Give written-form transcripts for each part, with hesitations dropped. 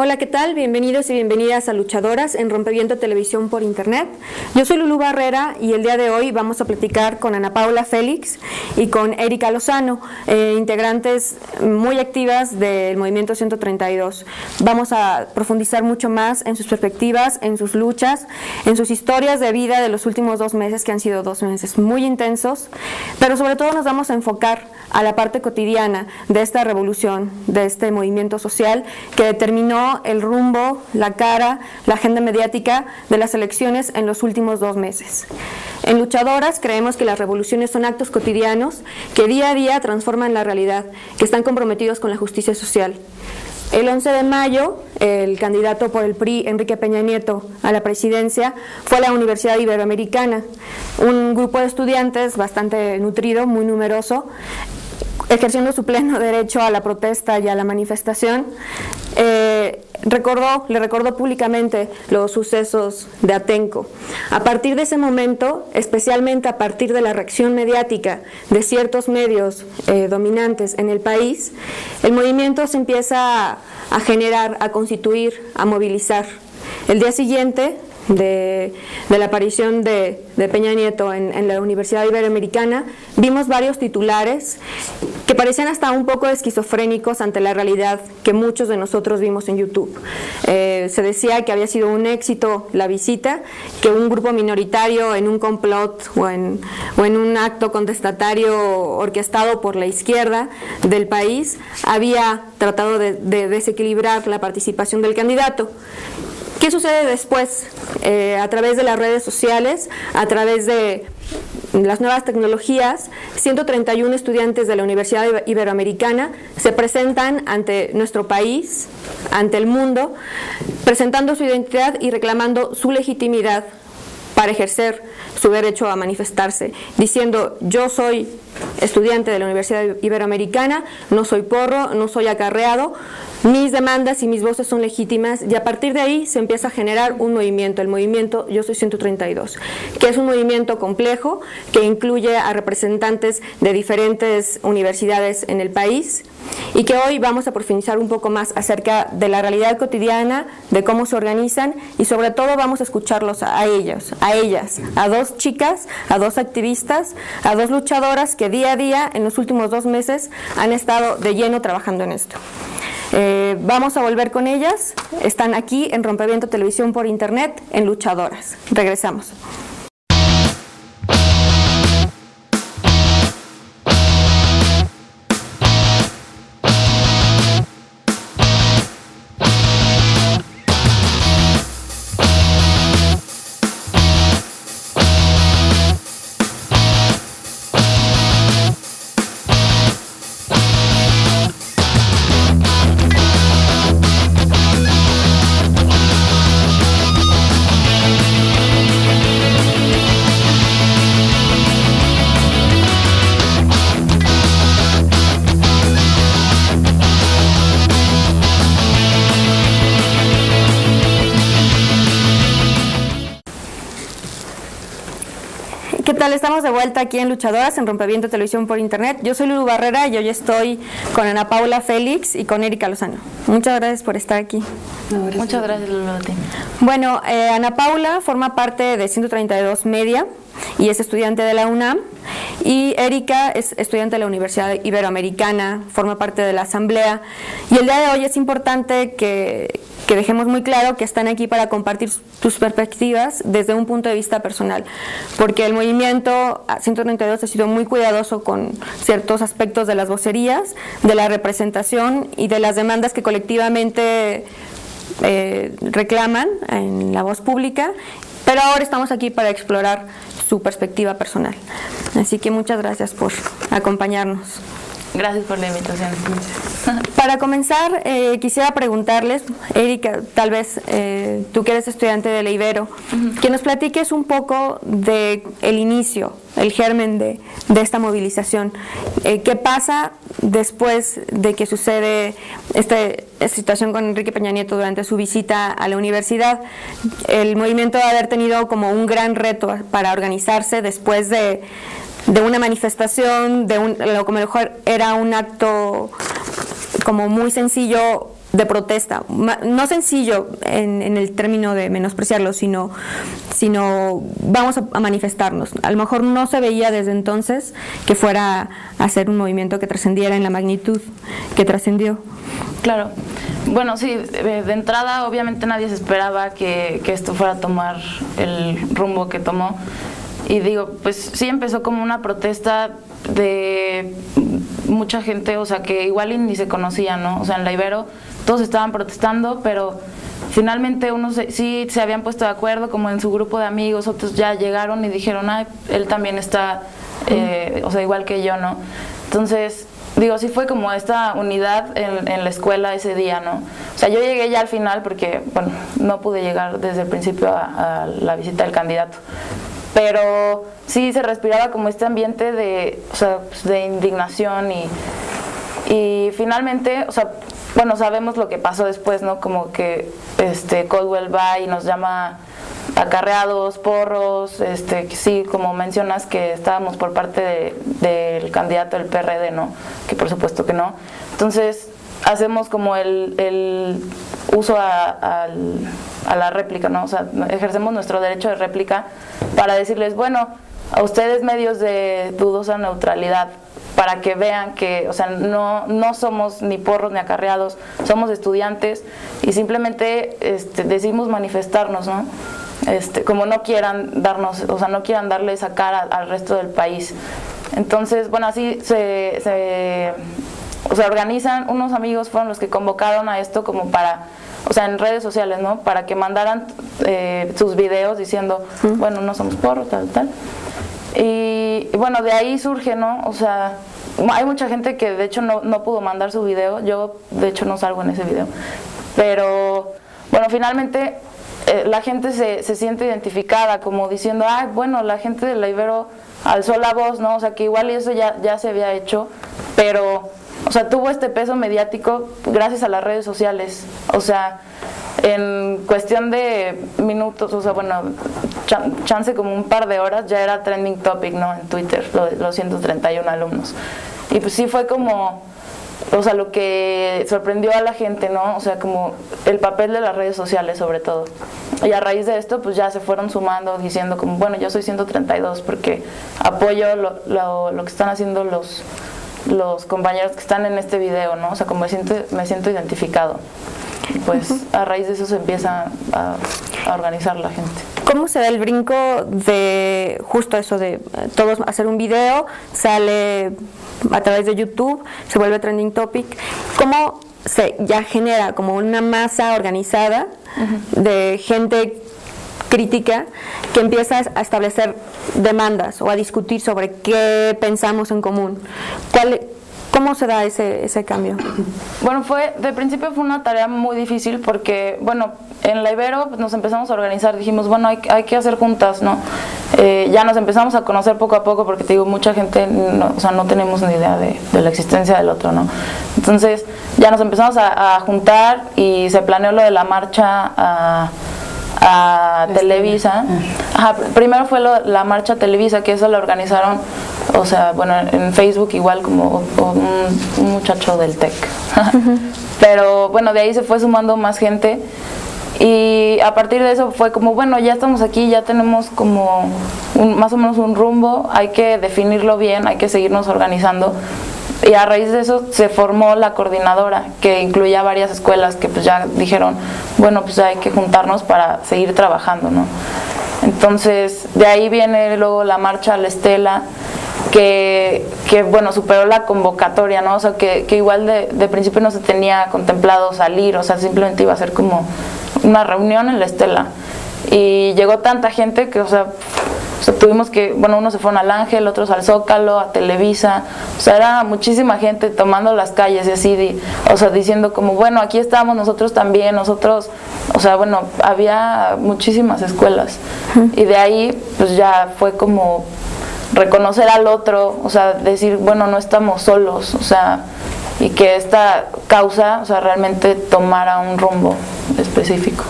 Hola, ¿qué tal? Bienvenidos y bienvenidas a Luchadoras en Rompeviento Televisión por Internet. Yo soy Lulú Barrera y el día de hoy vamos a platicar con Ana Paula Félix y con Erika Lozano, integrantes muy activas del Movimiento 132. Vamos a profundizar mucho más en sus perspectivas, en sus luchas, en sus historias de vida de los últimos 2 meses, que han sido 2 meses muy intensos, pero sobre todo nos vamos a enfocar a la parte cotidiana de esta revolución, de este movimiento social que determinó el rumbo, la cara, la agenda mediática de las elecciones en los últimos 2 meses. En Luchadoras creemos que las revoluciones son actos cotidianos que día a día transforman la realidad, que están comprometidos con la justicia social. El 11 de mayo, el candidato por el PRI, Enrique Peña Nieto, a la presidencia, fue a la Universidad Iberoamericana. Un grupo de estudiantes bastante nutrido, muy numeroso, ejerciendo su pleno derecho a la protesta y a la manifestación, le recordó públicamente los sucesos de Atenco. A partir de ese momento, especialmente a partir de la reacción mediática de ciertos medios dominantes en el país, el movimiento se empieza a generar, a constituir, a movilizar. El día siguiente de la aparición de Peña Nieto en la Universidad Iberoamericana, vimos varios titulares que parecían hasta un poco esquizofrénicos ante la realidad que muchos de nosotros vimos en YouTube. Se decía que había sido un éxito la visita, que un grupo minoritario en un complot o en un acto contestatario orquestado por la izquierda del país había tratado de desequilibrar la participación del candidato. ¿Qué sucede después? A través de las redes sociales, a través de las nuevas tecnologías, 131 estudiantes de la Universidad Iberoamericana se presentan ante nuestro país, ante el mundo, presentando su identidad y reclamando su legitimidad para ejercer su derecho a manifestarse, diciendo: yo soy estudiante de la Universidad Iberoamericana, no soy porro, no soy acarreado, mis demandas y mis voces son legítimas, y a partir de ahí se empieza a generar un movimiento, el movimiento Yo Soy 132, que es un movimiento complejo que incluye a representantes de diferentes universidades en el país y que hoy vamos a profundizar un poco más acerca de la realidad cotidiana, de cómo se organizan y sobre todo vamos a escucharlos a ellos, a ellas, a 2 chicas, a 2 activistas, a 2 luchadoras que día a día en los últimos 2 meses han estado de lleno trabajando en esto. Vamos a volver con ellas, están aquí en Rompeviento Televisión por Internet en Luchadoras. Regresamos. ¿Qué tal? Estamos de vuelta aquí en Luchadoras, en Rompeviento Televisión por Internet. Yo soy Lulú Barrera y hoy estoy con Ana Paula Félix y con Erika Lozano. Muchas gracias por estar aquí. Muchas gracias, Lulú. Bueno, Ana Paula forma parte de 132 Media y es estudiante de la UNAM, y Erika es estudiante de la Universidad Iberoamericana, forma parte de la Asamblea, y el día de hoy es importante que dejemos muy claro que están aquí para compartir sus perspectivas desde un punto de vista personal, porque el movimiento 132 ha sido muy cuidadoso con ciertos aspectos de las vocerías, de la representación y de las demandas que colectivamente reclaman en la voz pública, pero ahora estamos aquí para explorar su perspectiva personal. Así que muchas gracias por acompañarnos. Gracias por la invitación. Para comenzar, quisiera preguntarles, Erika, tal vez tú que eres estudiante de la Ibero, que nos platiques un poco de el inicio, el germen de esta movilización. ¿Qué pasa después de que sucede esta situación con Enrique Peña Nieto durante su visita a la universidad? El movimiento va a haber tenido como un gran reto para organizarse después de una manifestación, lo que mejor era un acto como muy sencillo, de protesta, no sencillo en el término de menospreciarlo, sino vamos a manifestarnos. A lo mejor no se veía desde entonces que fuera a ser un movimiento que trascendiera en la magnitud que trascendió. Claro. Bueno, sí, de entrada obviamente nadie se esperaba que esto fuera a tomar el rumbo que tomó. Y digo, pues sí empezó como una protesta de mucha gente, o sea, que igual ni se conocía, ¿no? O sea, en la Ibero todos estaban protestando, pero finalmente unos sí se habían puesto de acuerdo, como en su grupo de amigos, otros ya llegaron y dijeron, ay, él también está, o sea, igual que yo, ¿no? Entonces, digo, sí fue como esta unidad en la escuela ese día, ¿no? O sea, yo llegué ya al final porque, bueno, no pude llegar desde el principio a la visita del candidato. Pero sí se respiraba como este ambiente de, o sea, pues de indignación y finalmente, o sea, bueno, sabemos lo que pasó después, ¿no? Como que Caldwell va y nos llama acarreados, porros, que sí, como mencionas, que estábamos por parte del candidato del PRD, ¿no? Que por supuesto que no. Entonces, hacemos como el uso a la réplica, ¿no? O sea, ejercemos nuestro derecho de réplica para decirles, bueno, a ustedes medios de dudosa neutralidad, para que vean que, o sea, no somos ni porros ni acarreados, somos estudiantes y simplemente decidimos manifestarnos, ¿no? Como no quieran darnos, o sea, no quieran darle esa cara al resto del país. Entonces, bueno, así se organizan, unos amigos fueron los que convocaron a esto como para, o sea, en redes sociales, ¿no? Para que mandaran sus videos diciendo, bueno, no somos porros, tal. Y bueno, de ahí surge, ¿no? O sea, hay mucha gente que de hecho no pudo mandar su video, yo de hecho no salgo en ese video, pero bueno, finalmente la gente se siente identificada como diciendo, ay, bueno, la gente de la Ibero alzó la voz, ¿no? O sea, que igual eso ya se había hecho, pero, o sea, tuvo este peso mediático gracias a las redes sociales, o sea, en cuestión de minutos, o sea, bueno, chance como un par de horas ya era trending topic, ¿no? En Twitter, los 131 alumnos. Y pues sí fue como, o sea, lo que sorprendió a la gente, ¿no? O sea, como el papel de las redes sociales sobre todo. Y a raíz de esto, pues ya se fueron sumando diciendo como, bueno, yo soy 132 porque apoyo lo que están haciendo los compañeros que están en este video, ¿no? O sea, como me siento identificado. Y pues a raíz de eso se empieza a organizar la gente. ¿Cómo se da el brinco de justo eso de todos hacer un video, sale a través de YouTube, se vuelve trending topic? ¿Cómo se ya genera como una masa organizada de gente crítica que empieza a establecer demandas o a discutir sobre qué pensamos en común? ¿Cómo se da ese cambio? Bueno, de principio fue una tarea muy difícil porque, bueno, en la Ibero pues, nos empezamos a organizar, dijimos, bueno, hay que hacer juntas, ¿no? Ya nos empezamos a conocer poco a poco porque, te digo, mucha gente, o sea, no tenemos ni idea de la existencia del otro, ¿no? Entonces, ya nos empezamos a juntar y se planeó lo de la marcha a Televisa. Ajá, primero fue la marcha a Televisa, que eso la organizaron, o sea, bueno, en Facebook igual como un muchacho del TEC. Pero bueno, de ahí se fue sumando más gente y a partir de eso fue como, bueno, ya estamos aquí, ya tenemos como más o menos un rumbo, hay que definirlo bien, hay que seguirnos organizando. Y a raíz de eso se formó la coordinadora, que incluía varias escuelas que pues ya dijeron, bueno, pues hay que juntarnos para seguir trabajando, ¿no? Entonces, de ahí viene luego la marcha a la Estela, que bueno, superó la convocatoria, ¿no? O sea, que igual de principio no se tenía contemplado salir, o sea, simplemente iba a ser como una reunión en la Estela. Y llegó tanta gente que, o sea, tuvimos que, bueno, unos se fueron al Ángel, otros al Zócalo, a Televisa, o sea, era muchísima gente tomando las calles y así, o sea, diciendo como, bueno, aquí estamos nosotros también, nosotros, o sea, bueno, había muchísimas escuelas y de ahí, pues ya fue como reconocer al otro, o sea, decir, bueno, no estamos solos, o sea, y que esta causa, o sea, realmente tomara un rumbo específico.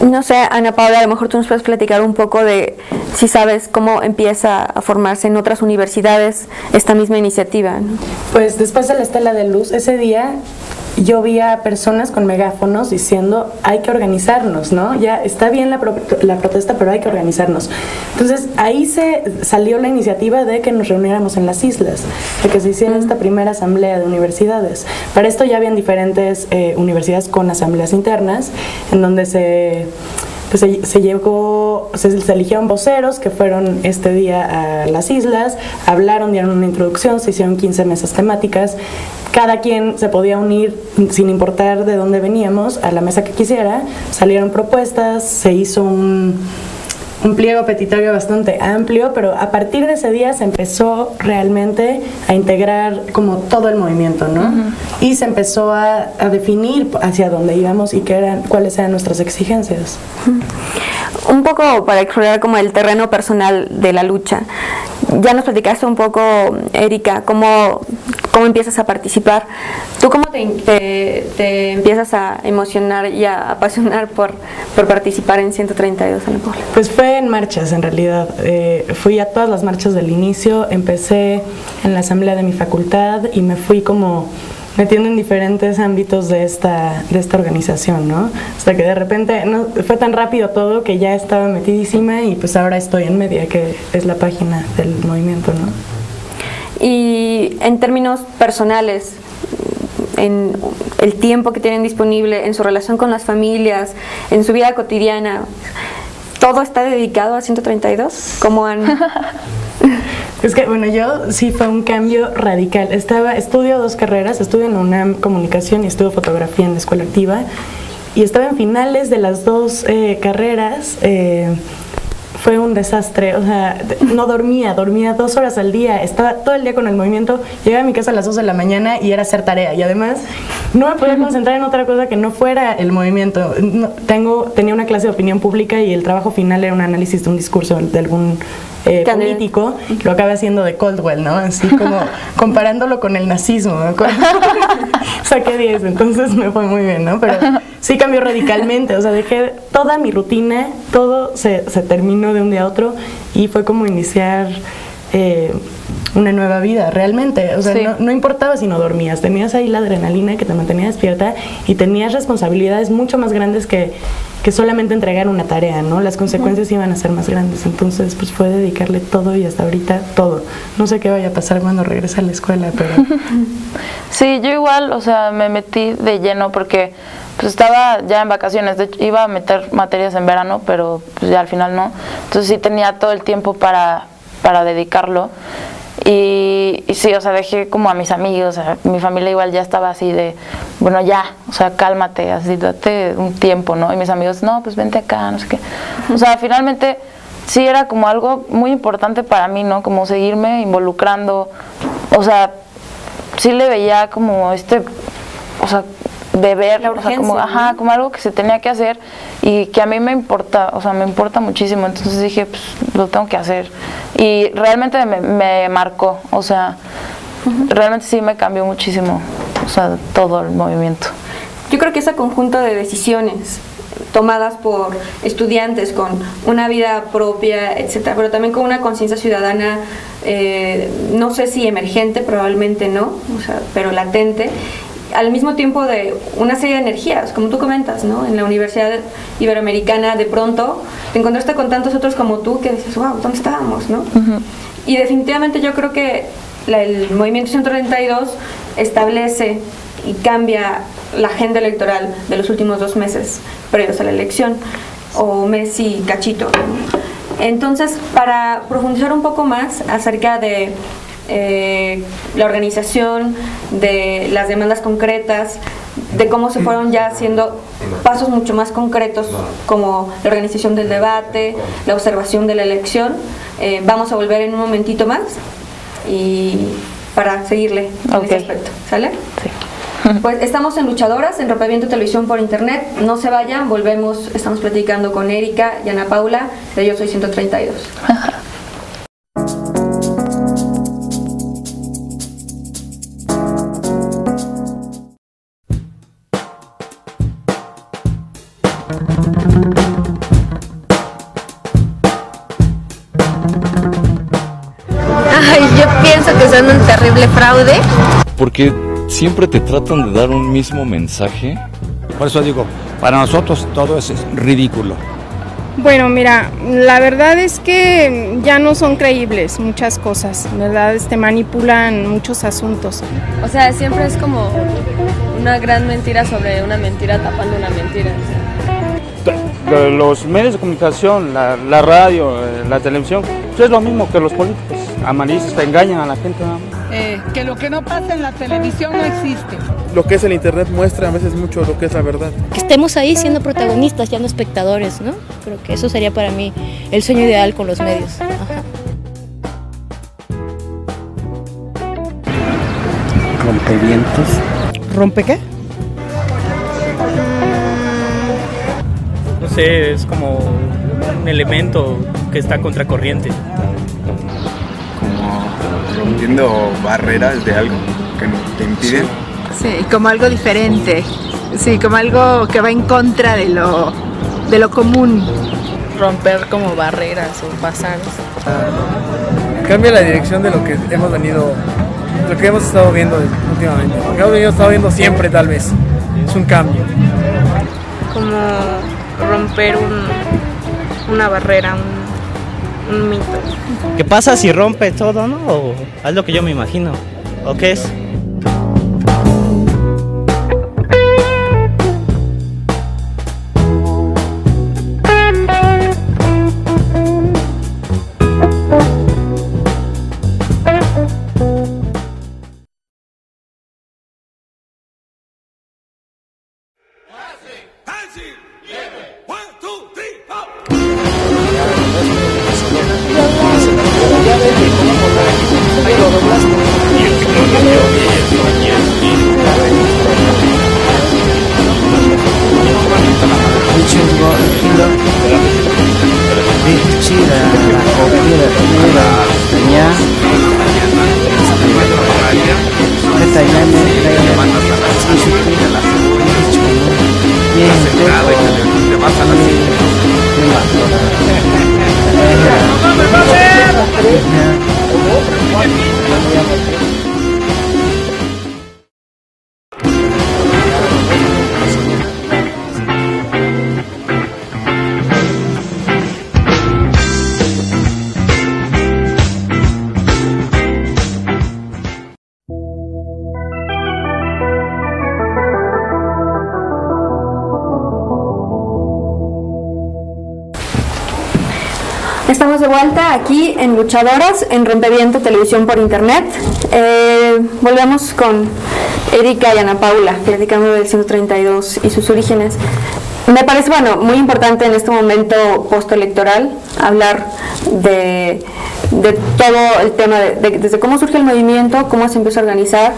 No sé, Ana Paula, a lo mejor tú nos puedes platicar un poco de si sabes cómo empieza a formarse en otras universidades esta misma iniciativa, ¿no? Pues después de la Estela de Luz, ese día yo vi a personas con megáfonos diciendo hay que organizarnos, ¿no? Ya está bien la protesta, pero hay que organizarnos. Entonces ahí salió la iniciativa de que nos reuniéramos en las islas, de que se hiciera esta primera asamblea de universidades. Para esto ya habían diferentes universidades con asambleas internas, en donde se eligieron voceros que fueron este día a las islas, hablaron, dieron una introducción, se hicieron 15 mesas temáticas, cada quien se podía unir sin importar de dónde veníamos a la mesa que quisiera, salieron propuestas, se hizo un pliego petitorio bastante amplio, pero a partir de ese día se empezó realmente a integrar como todo el movimiento, ¿no? Y se empezó a definir hacia dónde íbamos y cuáles eran nuestras exigencias. Un poco para explorar como el terreno personal de la lucha. Ya nos platicaste un poco, Erika, cómo empiezas a participar. ¿Tú cómo te empiezas a emocionar y a apasionar por participar en 132 Ana Paula? Pues fue en marchas, en realidad. Fui a todas las marchas del inicio, empecé en la asamblea de mi facultad y me fui como metiendo en diferentes ámbitos de esta organización, ¿no? Hasta que de repente fue tan rápido todo que ya estaba metidísima y pues ahora estoy en Media, que es la página del movimiento, ¿no? Y en términos personales, en el tiempo que tienen disponible, en su relación con las familias, en su vida cotidiana, ¿todo está dedicado a 132? ¿Cómo han...? Es que, bueno, yo sí fue un cambio radical. Estudio 2 carreras, estudio en la UNAM Comunicación y estudio fotografía en la Escuela Activa, y estaba en finales de las 2 carreras. Fue un desastre, o sea, no dormía 2 horas al día, estaba todo el día con el movimiento, llegaba a mi casa a las 2 de la mañana y era hacer tarea, y además no me podía concentrar en otra cosa que no fuera el movimiento. Tenía una clase de opinión pública y el trabajo final era un análisis de un discurso de algún político, lo acabé haciendo de Caldwell, ¿no? Así como comparándolo con el nazismo, ¿no? Saqué 10, entonces me fue muy bien, ¿no? Pero sí cambió radicalmente, o sea, dejé toda mi rutina, todo se terminó de un día a otro y fue como iniciar una nueva vida, realmente. O sea, sí. no importaba si no dormías, tenías ahí la adrenalina que te mantenía despierta y tenías responsabilidades mucho más grandes que solamente entregar una tarea, ¿no? Las consecuencias iban a ser más grandes, entonces pues fue dedicarle todo y hasta ahorita todo. No sé qué vaya a pasar cuando regrese a la escuela, pero... Sí, yo igual, o sea, me metí de lleno porque pues estaba ya en vacaciones, de hecho iba a meter materias en verano, pero pues ya al final no. Entonces sí tenía todo el tiempo para dedicarlo. Y sí, o sea, dejé como a mis amigos, a mi familia igual ya estaba así de, bueno, ya, o sea, cálmate, así, date un tiempo, ¿no? Y mis amigos, no, pues vente acá, no sé qué. O sea, finalmente sí era como algo muy importante para mí, ¿no? Como seguirme involucrando, o sea, sí le veía como o sea, deber, o sea, como, ajá, como algo que se tenía que hacer y que a mí me importa, o sea, me importa muchísimo, entonces dije, pues lo tengo que hacer y realmente me marcó, o sea, realmente sí me cambió muchísimo, o sea, todo el movimiento. Yo creo que ese conjunto de decisiones tomadas por estudiantes con una vida propia, etcétera, pero también con una conciencia ciudadana, no sé si emergente, probablemente no, o sea, pero latente, al mismo tiempo de una serie de energías, como tú comentas, ¿no? En la Universidad Iberoamericana de pronto te encontraste con tantos otros como tú que dices, wow, ¿dónde estábamos, no? Y definitivamente yo creo que el movimiento 132 establece y cambia la agenda electoral de los últimos 2 meses previos a la elección, o mes y cachito, ¿no? Entonces, para profundizar un poco más acerca de la organización, de las demandas concretas, de cómo se fueron ya haciendo pasos mucho más concretos como la organización del debate, la observación de la elección. Vamos a volver en un momentito más y para seguirle en ese aspecto, ¿sale? Sí. Pues estamos en Luchadoras, en Rompeviento Televisión por Internet. No se vayan, volvemos, estamos platicando con Erika y Ana Paula de Yo Soy 132. Ay, yo pienso que son un terrible fraude. Porque ¿Siempre te tratan de dar un mismo mensaje? Por eso digo, para nosotros todo es ridículo. Bueno, mira, la verdad es que ya no son creíbles muchas cosas, ¿verdad? Manipulan muchos asuntos. O sea, siempre es como una gran mentira sobre una mentira tapando una mentira. Los medios de comunicación, la radio, la televisión, pues es lo mismo que los políticos. Amarillistas te engañan a la gente. Que lo que no pasa en la televisión no existe. Lo que es el internet muestra a veces mucho lo que es la verdad. Que estemos ahí siendo protagonistas, ya no espectadores, ¿no? Creo que eso sería para mí el sueño ideal con los medios. Ajá. Rompevientos. ¿Rompe qué? No sé, es como un elemento que está contracorriente. Como rompiendo barreras de algo que te impiden. Sí, como algo diferente. Sí, como algo que va en contra de lo común. Romper como barreras o pasar. Cambia la dirección de lo que hemos venido, lo que hemos estado viendo últimamente. Lo que hemos estado viendo siempre, tal vez. Es un cambio. Como romper una barrera, un mito. ¿Qué pasa si rompe todo, no? O es lo que yo me imagino. ¿O qué es? Estamos de vuelta aquí en Luchadoras, en Rompeviento Televisión por Internet. Volvemos con Erika y Ana Paula, platicando del 132 y sus orígenes. Me parece, bueno, muy importante en este momento postelectoral hablar de todo el tema, desde cómo surge el movimiento, cómo se empieza a organizar,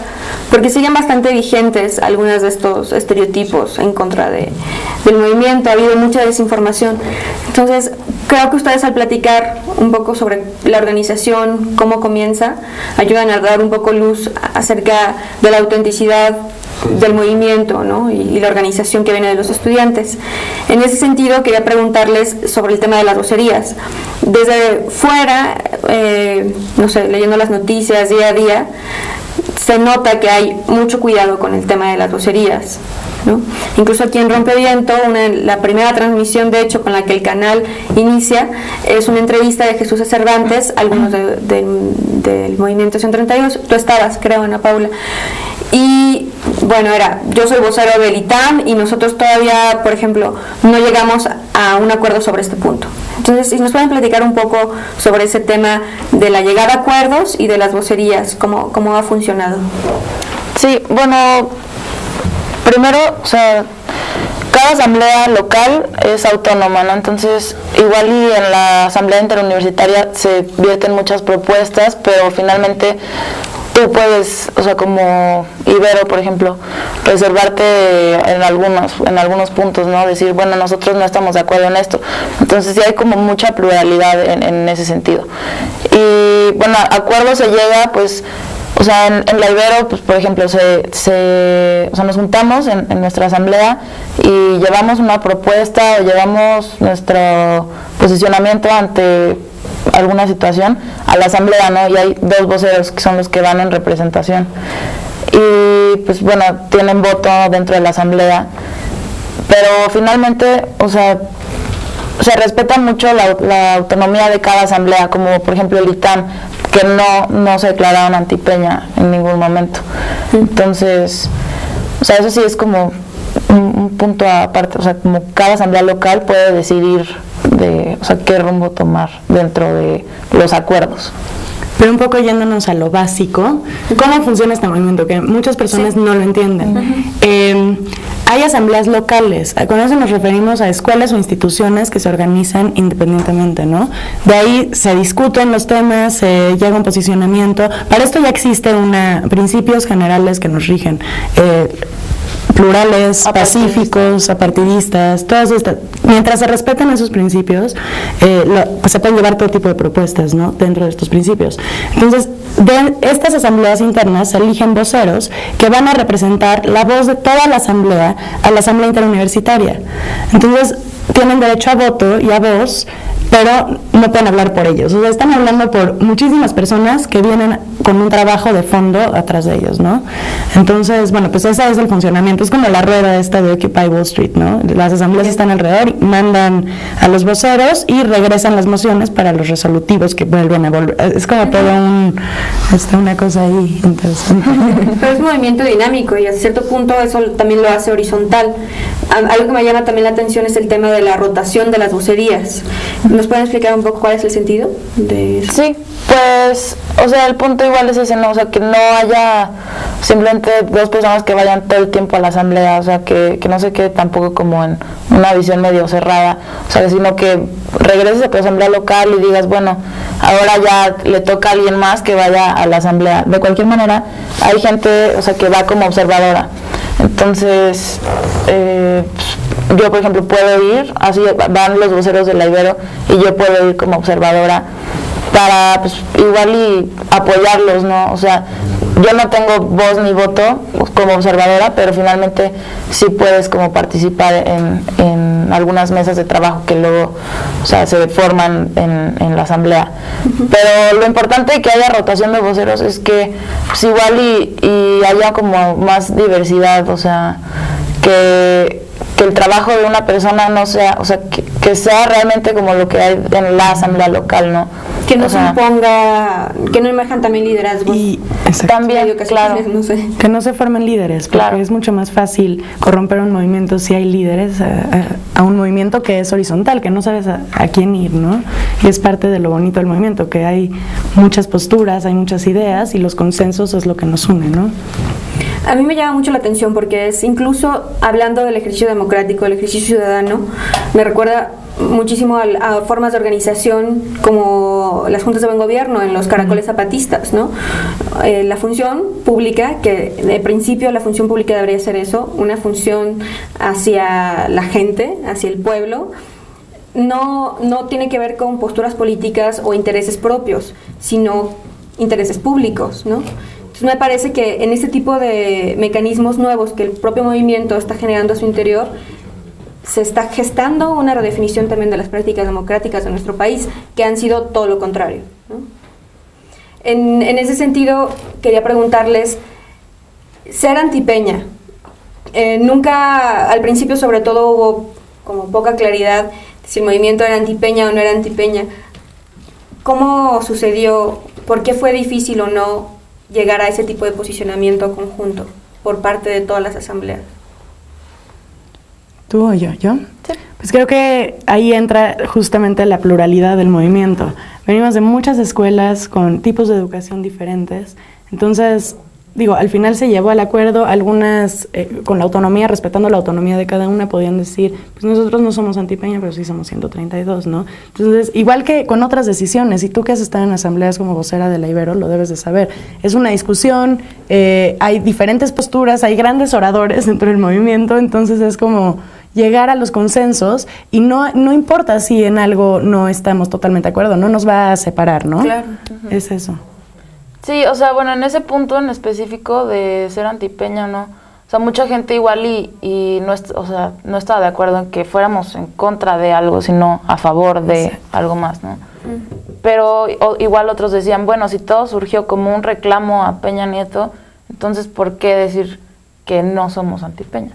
porque siguen bastante vigentes algunos de estos estereotipos en contra del movimiento. Ha habido mucha desinformación. Entonces, creo que ustedes al platicar un poco sobre la organización, cómo comienza, ayudan a dar un poco luz acerca de la autenticidad del movimiento, ¿no? y la organización que viene de los estudiantes. En ese sentido, quería preguntarles sobre el tema de las vocerías. Desde fuera, no sé, leyendo las noticias día a día, se nota que hay mucho cuidado con el tema de las vocerías, ¿no? Incluso aquí en Rompeviento, la primera transmisión, de hecho, con la que el canal inicia, es una entrevista de Jesús Cervantes, algunos del Movimiento 132. Tú estabas, creo, Ana Paula. Y bueno, yo soy vocero del ITAM y nosotros todavía, por ejemplo, no llegamos a un acuerdo sobre este punto. Entonces, si nos pueden platicar un poco sobre ese tema de la llegada a acuerdos y de las vocerías, cómo ha funcionado. Sí, bueno, primero, o sea, cada asamblea local es autónoma, ¿no? Entonces, igual y en la asamblea interuniversitaria se vierten muchas propuestas, pero finalmente tú puedes, o sea, como Ibero, por ejemplo, reservarte en algunos puntos, ¿no? Decir, bueno, nosotros no estamos de acuerdo en esto. Entonces sí hay como mucha pluralidad en ese sentido. Y bueno, a acuerdo se llega, pues, o o sea, en la Ibero, pues por ejemplo, o sea, nos juntamos en nuestra asamblea y llevamos una propuesta o llevamos nuestro posicionamiento ante alguna situación a la asamblea, ¿no? Y hay 2 voceros que son los que van en representación. Y pues bueno, tienen voto dentro de la asamblea, pero finalmente, o sea, se respeta mucho la autonomía de cada asamblea, como por ejemplo el ITAM, que no se declararon anti-Peña en ningún momento. Entonces, o sea, eso sí es como un punto aparte, o sea, como cada asamblea local puede decidir o sea, qué rumbo tomar dentro de los acuerdos. Pero un poco yéndonos a lo básico, ¿cómo funciona este movimiento? Que muchas personas no lo entienden. Hay asambleas locales, con eso nos referimos a escuelas o instituciones que se organizan independientemente, ¿no? De ahí se discuten los temas, se llega a un posicionamiento. Para esto ya existen principios generales que nos rigen. Plurales, pacíficos, apartidistas, todas estas. Mientras se respeten esos principios, pues se pueden llevar todo tipo de propuestas, ¿no? Dentro de estos principios. Entonces, de estas asambleas internas se eligen voceros que van a representar la voz de toda la asamblea a la asamblea interuniversitaria. Entonces, tienen derecho a voto y a voz, pero no pueden hablar por ellos. O sea, están hablando por muchísimas personas que vienen con un trabajo de fondo atrás de ellos, ¿no? Entonces, bueno, pues ese es el funcionamiento. Es como la rueda esta de Occupy Wall Street, ¿no? Las asambleas están alrededor, y mandan a los voceros y regresan las mociones para los resolutivos que vuelven a volver. Es como todo una cosa ahí interesante. Pero es un movimiento dinámico y a cierto punto eso también lo hace horizontal. Algo que me llama también la atención es el tema de la rotación de las vocerías. ¿Nos pueden explicar un poco cuál es el sentido de eso? Sí, pues, o sea, el punto igual es ese, ¿no? O sea, que no haya simplemente 2 personas que vayan todo el tiempo a la asamblea, o sea, que no se quede tampoco como en una visión medio cerrada, o sea, sino que regreses a tu asamblea local y digas, bueno, ahora ya le toca a alguien más que vaya a la asamblea. De cualquier manera, hay gente, o sea, que va como observadora. Entonces, yo por ejemplo puedo ir, así van los voceros de la Ibero y yo puedo ir como observadora para pues igual y apoyarlos, ¿no? O sea, yo no tengo voz ni voto como observadora, pero finalmente sí puedes como participar en algunas mesas de trabajo que luego, o sea, se forman en la asamblea. Pero lo importante de que haya rotación de voceros es que pues igual y haya como más diversidad, o sea, que el trabajo de una persona no sea, o sea, que sea realmente como lo que hay en la asamblea local, ¿no? Que no se imponga, que no emerjan también liderazgos. También, claro. No sé. Que no se formen líderes, porque es mucho más fácil corromper un movimiento si hay líderes a un movimiento que es horizontal, que no sabes a quién ir, ¿no? Y es parte de lo bonito del movimiento, que hay muchas posturas, hay muchas ideas y los consensos es lo que nos une, ¿no? A mí me llama mucho la atención porque es incluso hablando del ejercicio democrático, el ejercicio ciudadano, me recuerda muchísimo a formas de organización como las juntas de buen gobierno en los caracoles zapatistas, ¿no? La función pública, que de principio la función pública debería ser eso, una función hacia la gente, hacia el pueblo, no tiene que ver con posturas políticas o intereses propios, sino intereses públicos, ¿no? Entonces me parece que en este tipo de mecanismos nuevos que el propio movimiento está generando a su interior, se está gestando una redefinición también de las prácticas democráticas de nuestro país, que han sido todo lo contrario, ¿no? En ese sentido, quería preguntarles, ser anti-Peña, nunca, al principio sobre todo hubo como poca claridad si el movimiento era anti-Peña o no era anti-Peña. ¿Cómo sucedió? ¿Por qué fue difícil o no llegar a ese tipo de posicionamiento conjunto por parte de todas las asambleas? ¿Tú o yo? ¿Yo? Sí. Pues creo que ahí entra justamente la pluralidad del movimiento. Venimos de muchas escuelas con tipos de educación diferentes, entonces, digo, al final se llevó al acuerdo, algunas con la autonomía, respetando la autonomía de cada una, podían decir, pues nosotros no somos anti-Peña, pero sí somos 132, ¿no? Entonces, igual que con otras decisiones, y tú que has estado en asambleas como vocera de la Ibero, lo debes de saber, es una discusión, hay diferentes posturas, hay grandes oradores dentro del movimiento, entonces es como llegar a los consensos y no importa si en algo no estamos totalmente de acuerdo, no nos va a separar, ¿no? Claro. Es eso. Sí, o sea, bueno, en ese punto en específico de ser anti-Peña o no, o sea, mucha gente igual y no, o sea, no estaba de acuerdo en que fuéramos en contra de algo, sino a favor de algo más, ¿no? Pero igual otros decían, bueno, si todo surgió como un reclamo a Peña Nieto, entonces ¿por qué decir que no somos anti-Peña?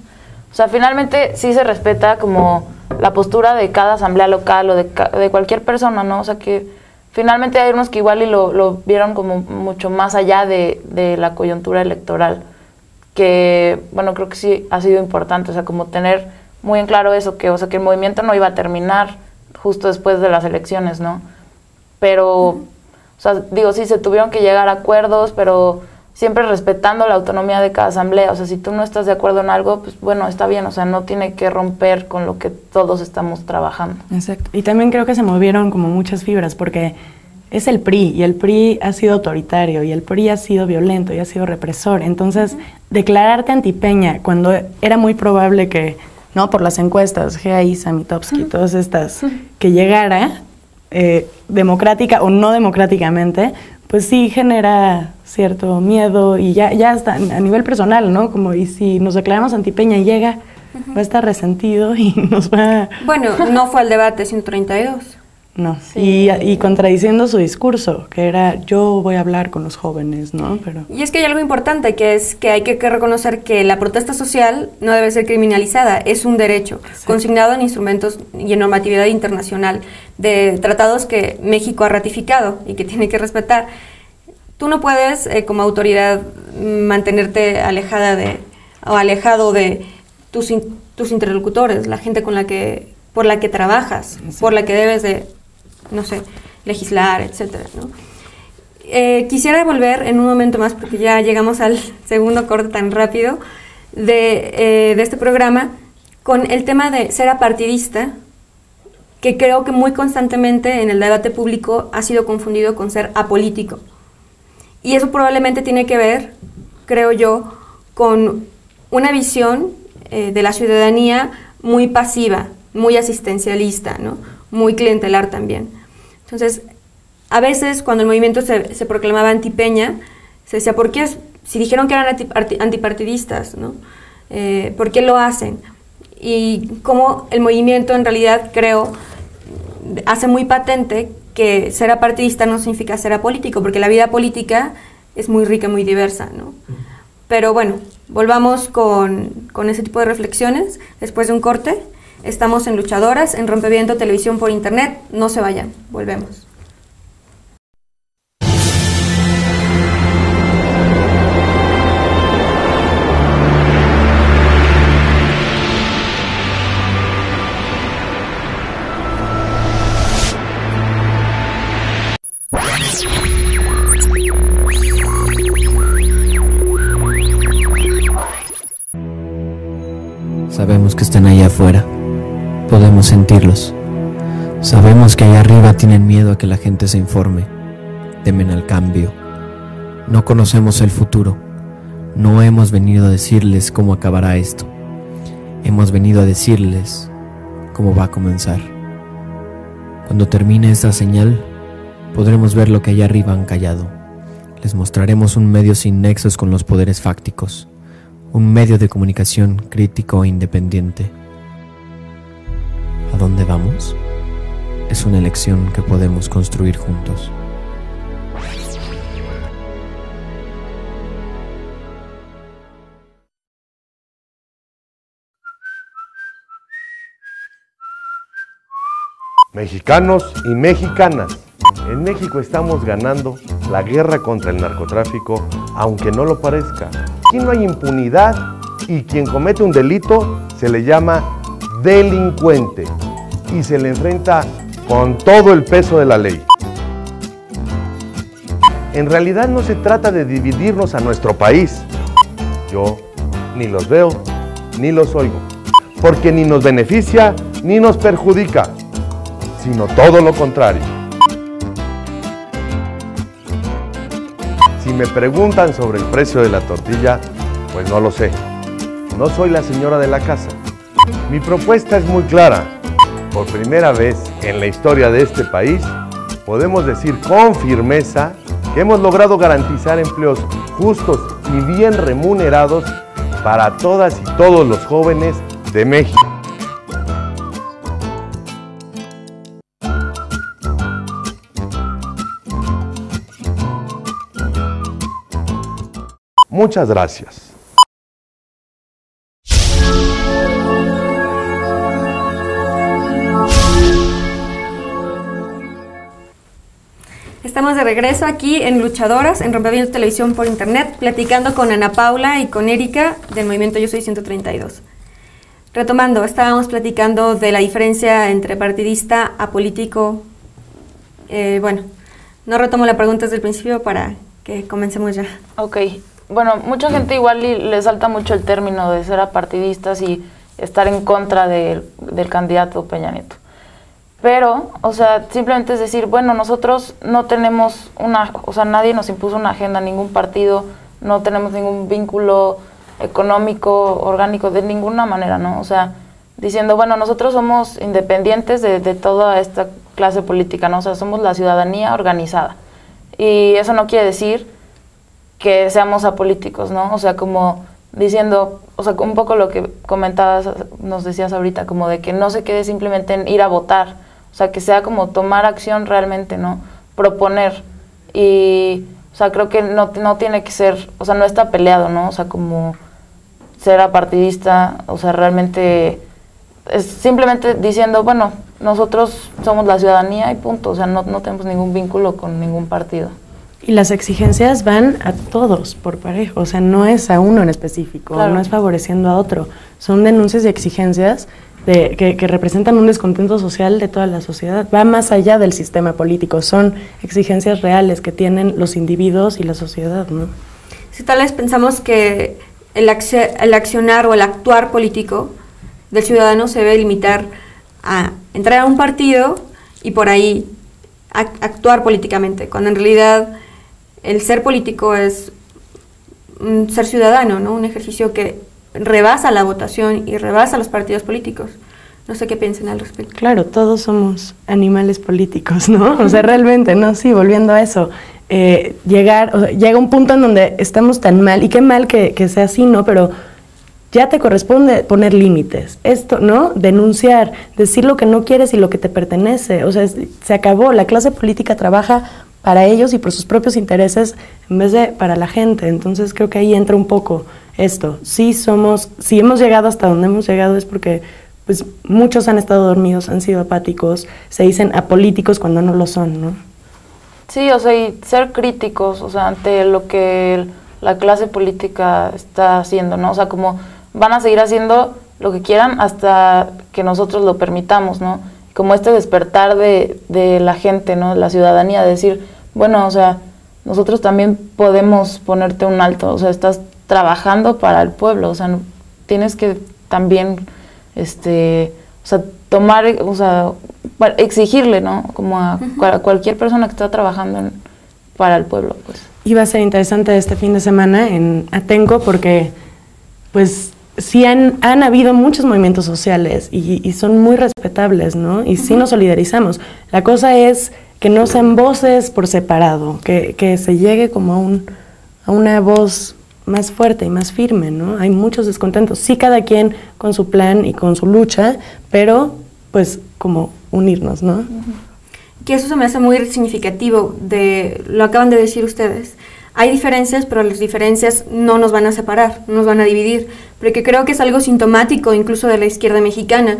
O sea, finalmente sí se respeta como la postura de cada asamblea local o de cualquier persona, ¿no? O sea, que finalmente hay unos que igual y lo vieron como mucho más allá de la coyuntura electoral, que, bueno, creo que sí ha sido importante, o sea, como tener muy en claro eso, que, o sea, que el movimiento no iba a terminar justo después de las elecciones, ¿no? Pero, o sea, digo, sí, se tuvieron que llegar a acuerdos, pero siempre respetando la autonomía de cada asamblea. O sea, si tú no estás de acuerdo en algo, pues bueno, está bien, o sea, no tiene que romper con lo que todos estamos trabajando. Exacto. Y también creo que se movieron como muchas fibras, porque es el PRI, y el PRI ha sido autoritario, y el PRI ha sido violento, y ha sido represor. Entonces, declararte anti-Peña, cuando era muy probable que, ¿no?, por las encuestas, GAI, Samitowski, todas estas, que llegara, democrática o no democráticamente, pues sí genera cierto miedo, y ya hasta a nivel personal, ¿no? Como, y si nos declaramos anti-Peña y llega, va a estar resentido y nos va... Bueno, no fue al debate 132. No, sí. y contradiciendo su discurso, que era, yo voy a hablar con los jóvenes, ¿no? Pero... Y es que hay algo importante, que es que hay que reconocer que la protesta social no debe ser criminalizada, es un derecho, consignado en instrumentos y en normatividad internacional, de tratados que México ha ratificado y que tiene que respetar. Tú no puedes, como autoridad, mantenerte alejado de tus interlocutores, la gente por la que trabajas, por la que debes de, no sé, legislar, etcétera, ¿no? Quisiera volver en un momento más, porque ya llegamos al segundo corte tan rápido de este programa, con el tema de ser apartidista, que creo que muy constantemente en el debate público ha sido confundido con ser apolítico. Y eso probablemente tiene que ver, creo yo, con una visión de la ciudadanía muy pasiva, muy asistencialista, ¿no? Muy clientelar también. Entonces, a veces cuando el movimiento se proclamaba anti-Peña, se decía, ¿por qué? Si dijeron que eran antipartidistas, ¿no? ¿Por qué lo hacen? Y cómo el movimiento en realidad, creo, hace muy patente que ser apartidista no significa ser apolítico, porque la vida política es muy rica, muy diversa, ¿no? Pero bueno, volvamos con ese tipo de reflexiones después de un corte. Estamos en Luchadoras, en Rompeviento Televisión por Internet. No se vayan, volvemos. Sabemos que están allá afuera. Podemos sentirlos. Sabemos que allá arriba tienen miedo a que la gente se informe. Temen al cambio. No conocemos el futuro. No hemos venido a decirles cómo acabará esto. Hemos venido a decirles cómo va a comenzar. Cuando termine esta señal, podremos ver lo que allá arriba han callado. Les mostraremos un medio sin nexos con los poderes fácticos. Un medio de comunicación crítico e independiente. ¿A dónde vamos? Es una elección que podemos construir juntos. Mexicanos y mexicanas, en México estamos ganando la guerra contra el narcotráfico, aunque no lo parezca. Aquí no hay impunidad y quien comete un delito se le llama delincuente y se le enfrenta con todo el peso de la ley. En realidad no se trata de dividirnos a nuestro país. Yo ni los veo ni los oigo, porque ni nos beneficia ni nos perjudica, sino todo lo contrario. Si me preguntan sobre el precio de la tortilla, pues no lo sé. No soy la señora de la casa. Mi propuesta es muy clara. Por primera vez en la historia de este país, podemos decir con firmeza que hemos logrado garantizar empleos justos y bien remunerados para todas y todos los jóvenes de México. Muchas gracias. Estamos de regreso aquí en Luchadoras, en Rompeviento Televisión por Internet, platicando con Ana Paula y con Erika del movimiento Yo Soy 132. Retomando, estábamos platicando de la diferencia entre partidista a político. Bueno, no retomo la pregunta desde el principio para que comencemos ya. Ok, bueno, mucha gente igual le salta mucho el término de ser apartidistas y estar en contra del candidato Peña Nieto. Pero, o sea, simplemente es decir, bueno, nosotros no tenemos nadie nos impuso una agenda, ningún partido, no tenemos ningún vínculo económico, orgánico, de ninguna manera, ¿no? O sea, diciendo, bueno, nosotros somos independientes de toda esta clase política, ¿no? O sea, somos la ciudadanía organizada. Y eso no quiere decir que seamos apolíticos, ¿no? O sea, como diciendo, o sea, un poco lo que comentabas, nos decías ahorita, como de que no se quede simplemente en ir a votar, o sea, que sea como tomar acción realmente, ¿no? Proponer. Y, o sea, creo que no tiene que ser, o sea, no está peleado, ¿no? O sea, como ser apartidista, o sea, realmente es simplemente diciendo, bueno, nosotros somos la ciudadanía y punto, o sea, no tenemos ningún vínculo con ningún partido. Y las exigencias van a todos por parejo, o sea, no es a uno en específico, claro. No es favoreciendo a otro, son denuncias y exigencias que representan un descontento social de toda la sociedad, va más allá del sistema político, son exigencias reales que tienen los individuos y la sociedad, ¿no? Si tal vez pensamos que el accionar o el actuar político del ciudadano se debe limitar a entrar a un partido y por ahí actuar políticamente, cuando en realidad el ser político es ser ciudadano, ¿no? Un ejercicio que rebasa la votación y rebasa los partidos políticos. No sé qué piensan al respecto. Claro, todos somos animales políticos, ¿no? O sea, realmente, ¿no? Sí, volviendo a eso, llega un punto en donde estamos tan mal, y qué mal que sea así, ¿no? Pero ya te corresponde poner límites, esto, ¿no? Denunciar, decir lo que no quieres y lo que te pertenece, o sea, se acabó, la clase política trabaja para ellos y por sus propios intereses en vez de para la gente, entonces creo que ahí entra un poco esto, si hemos llegado hasta donde hemos llegado es porque pues muchos han estado dormidos, han sido apáticos, se dicen apolíticos cuando no lo son, ¿no? Sí, o sea, y ser críticos, o sea, ante lo que la clase política está haciendo, ¿no? O sea, como van a seguir haciendo lo que quieran hasta que nosotros lo permitamos, ¿no? Como este despertar de la gente, ¿no? La ciudadanía, de decir, bueno, o sea, nosotros también podemos ponerte un alto, o sea, estás trabajando para el pueblo, o sea, no, tienes que también, o sea, tomar, o sea, exigirle, ¿no? Como a cualquier persona que está trabajando para el pueblo, pues. Iba a ser interesante este fin de semana en Atenco porque, pues, sí han habido muchos movimientos sociales y son muy respetables, ¿no? Y sí nos solidarizamos. La cosa es que no sean voces por separado, que se llegue como a una voz más fuerte y más firme, ¿no? Hay muchos descontentos. Sí, cada quien con su plan y con su lucha, pero, pues, como unirnos, ¿no? Que eso se me hace muy significativo, lo acaban de decir ustedes. Hay diferencias, pero las diferencias no nos van a separar, no nos van a dividir, porque creo que es algo sintomático incluso de la izquierda mexicana,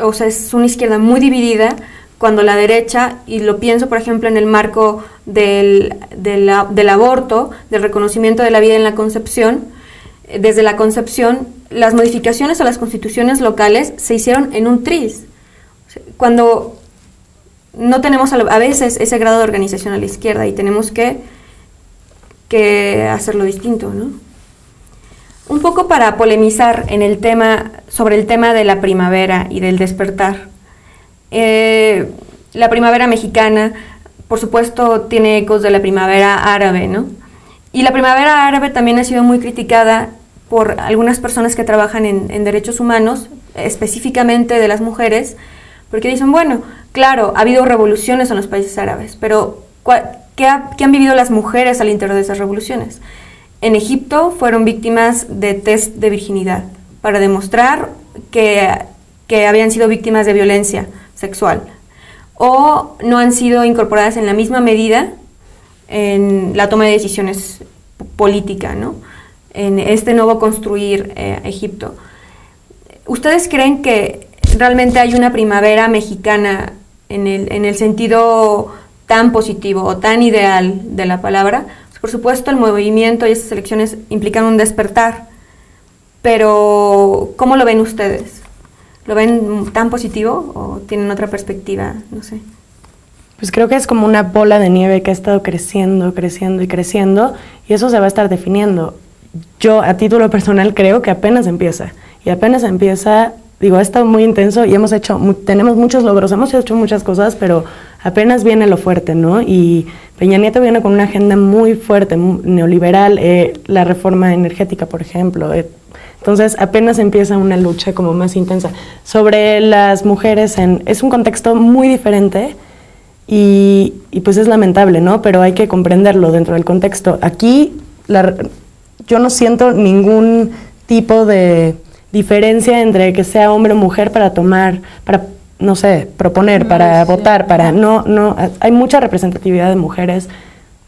o sea, es una izquierda muy dividida, cuando la derecha, y lo pienso por ejemplo en el marco del aborto, del reconocimiento de la vida en la concepción, desde la concepción, las modificaciones a las constituciones locales se hicieron en un tris, cuando no tenemos a veces ese grado de organización a la izquierda y tenemos que hacerlo distinto, ¿no? Un poco para polemizar sobre el tema de la primavera y del despertar. La primavera mexicana, por supuesto, tiene ecos de la primavera árabe, ¿no? Y la primavera árabe también ha sido muy criticada por algunas personas que trabajan en derechos humanos, específicamente de las mujeres, porque dicen, bueno, claro, ha habido revoluciones en los países árabes, pero ¿qué han vivido las mujeres al interior de esas revoluciones? En Egipto fueron víctimas de test de virginidad para demostrar que habían sido víctimas de violencia sexual, o no han sido incorporadas en la misma medida en la toma de decisiones política, ¿no? En este nuevo construir Egipto. ¿Ustedes creen que realmente hay una primavera mexicana en el sentido tan positivo o tan ideal de la palabra? Por supuesto, el movimiento y estas elecciones implican un despertar, pero ¿cómo lo ven ustedes? ¿Lo ven tan positivo o tienen otra perspectiva? No sé. Pues creo que es como una bola de nieve que ha estado creciendo, creciendo y creciendo, y eso se va a estar definiendo. Yo, a título personal, creo que apenas empieza. Y apenas empieza, digo, ha estado muy intenso y tenemos muchos logros, hemos hecho muchas cosas, pero apenas viene lo fuerte, ¿no? Y Peña Nieto viene con una agenda muy fuerte, neoliberal, la reforma energética, por ejemplo. Entonces, apenas empieza una lucha como más intensa. Sobre las mujeres, es un contexto muy diferente y pues es lamentable, ¿no? Pero hay que comprenderlo dentro del contexto. Aquí, yo no siento ningún tipo de diferencia entre que sea hombre o mujer para no sé, proponer, para votar, no, hay mucha representatividad de mujeres,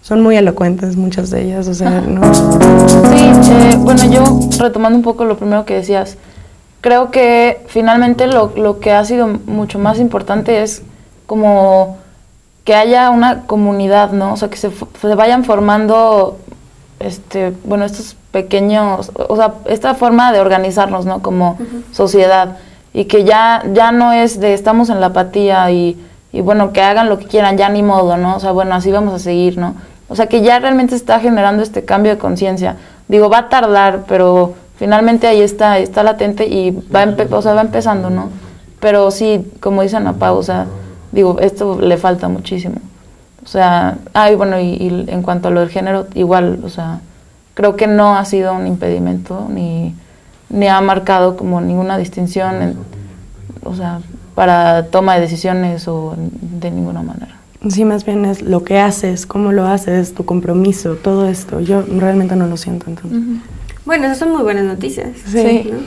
son muy elocuentes muchas de ellas, o sea, no. Sí, bueno, yo retomando un poco lo primero que decías, creo que finalmente lo que ha sido mucho más importante es como que haya una comunidad, ¿no? O sea, que se vayan formando, bueno, estos pequeños, o sea, esta forma de organizarnos, ¿no? Como sociedad, y que ya no es de estamos en la apatía y bueno, que hagan lo que quieran, ya ni modo, ¿no? O sea, bueno, así vamos a seguir, ¿no? O sea, que ya realmente está generando este cambio de conciencia. Digo, va a tardar, pero finalmente ahí está latente y va empezando, ¿no? Pero sí, como dice Ana Pau, o sea, digo, esto le falta muchísimo. O sea, bueno, y en cuanto a lo del género, igual, o sea, creo que no ha sido un impedimento ni ha marcado como ninguna distinción, o sea, para toma de decisiones o de ninguna manera. Sí, más bien es lo que haces, cómo lo haces, tu compromiso, todo esto. Yo realmente no lo siento, entonces. Bueno, esas son muy buenas noticias. Sí. ¿No?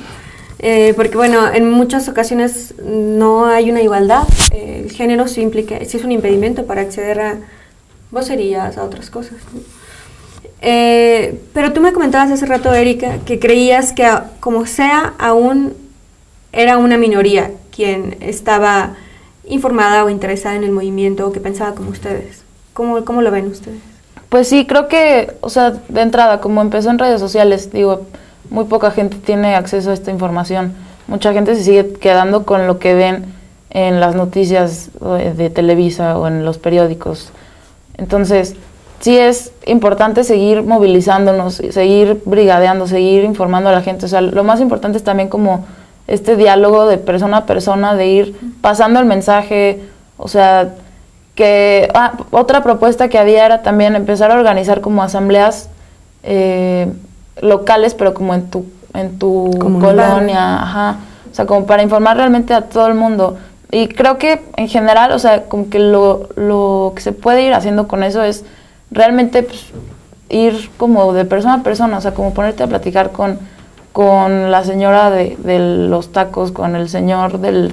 Porque, bueno, en muchas ocasiones no hay una igualdad. El género sí es un impedimento para acceder a vocerías, a otras cosas, ¿no? Pero tú me comentabas hace rato, Erika, que creías que como sea, aún era una minoría quien estaba informada o interesada en el movimiento o que pensaba como ustedes. ¿Cómo lo ven ustedes? Pues sí, creo que, o sea, de entrada, como empezó en redes sociales, digo, muy poca gente tiene acceso a esta información. Mucha gente se sigue quedando con lo que ven en las noticias de Televisa o en los periódicos. Entonces, sí es importante seguir movilizándonos, seguir brigadeando, seguir informando a la gente. O sea, lo más importante es también como este diálogo de persona a persona, de ir pasando el mensaje. O sea, que otra propuesta que había era también empezar a organizar como asambleas locales, pero como en tu colonia, ajá. O sea, como para informar realmente a todo el mundo. Y creo que en general, o sea, como que lo que se puede ir haciendo con eso es realmente pues, ir como de persona a persona, o sea, como ponerte a platicar con la señora de los tacos, con el señor de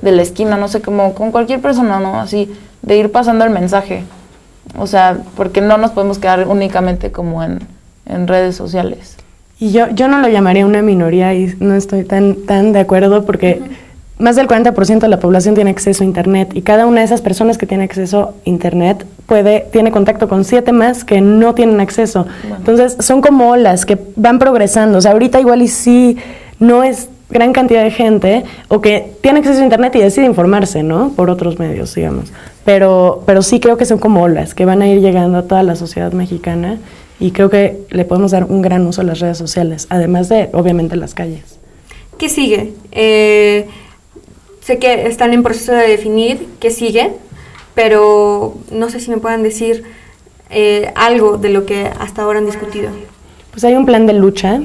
la esquina, no sé, como con cualquier persona, ¿no? Así, de ir pasando el mensaje. O sea, porque no nos podemos quedar únicamente como en redes sociales. Y yo no lo llamaría una minoría y no estoy tan de acuerdo porque más del 40% de la población tiene acceso a Internet y cada una de esas personas que tiene acceso a Internet tiene contacto con 7 más que no tienen acceso. Bueno. Entonces son como olas que van progresando. O sea, ahorita igual y sí no es gran cantidad de gente o que tiene acceso a Internet y decide informarse, ¿no? Por otros medios, digamos. Pero sí creo que son como olas que van a ir llegando a toda la sociedad mexicana y creo que le podemos dar un gran uso a las redes sociales, además de, obviamente, las calles. ¿Qué sigue? Sé que están en proceso de definir qué sigue, pero no sé si me puedan decir algo de lo que hasta ahora han discutido. Pues hay un plan de lucha,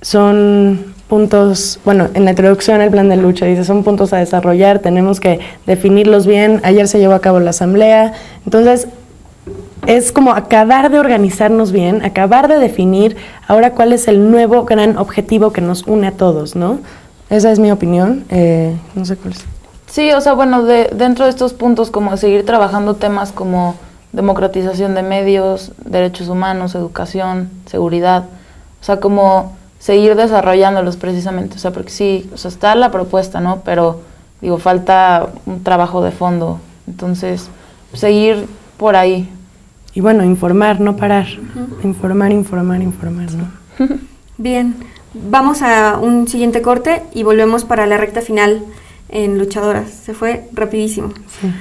son puntos, bueno, en la introducción el plan de lucha dice, son puntos a desarrollar, tenemos que definirlos bien, ayer se llevó a cabo la asamblea, entonces es como acabar de organizarnos bien, acabar de definir ahora cuál es el nuevo gran objetivo que nos une a todos, ¿no? Esa es mi opinión, no sé cuál es. Sí, o sea, bueno, dentro de estos puntos, como seguir trabajando temas como democratización de medios, derechos humanos, educación, seguridad, o sea, como seguir desarrollándolos precisamente, o sea, porque sí, o sea, está la propuesta, ¿no? Pero, digo, falta un trabajo de fondo, entonces, seguir por ahí. Y bueno, informar, no parar, informar, ¿no? Bien, vamos a un siguiente corte y volvemos para la recta final en Luchadoras. Se fue rapidísimo. Sí.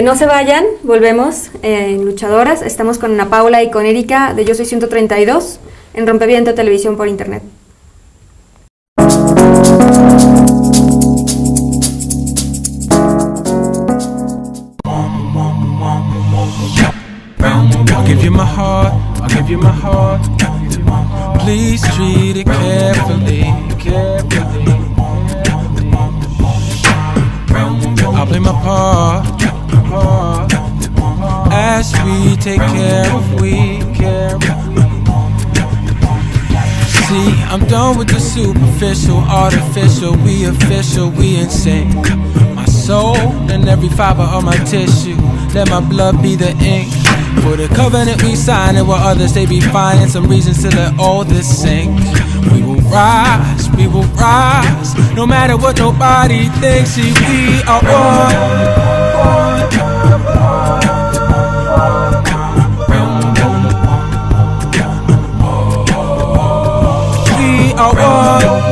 No se vayan, volvemos en Luchadoras. Estamos con Ana Paula y con Erika de Yo Soy 132 en Rompeviento Televisión por Internet. I'll give you my heart, I'll give you my heart. Please treat it carefully, carefully. I'll play my part as we take care of we. See, I'm done with the superficial, artificial. We official, we insane. My soul and every fiber of my tissue. Let my blood be the ink for the covenant we signed, and while others they be finding some reasons to let all this sink. We will rise, no matter what nobody thinks. See, we are one. We are one.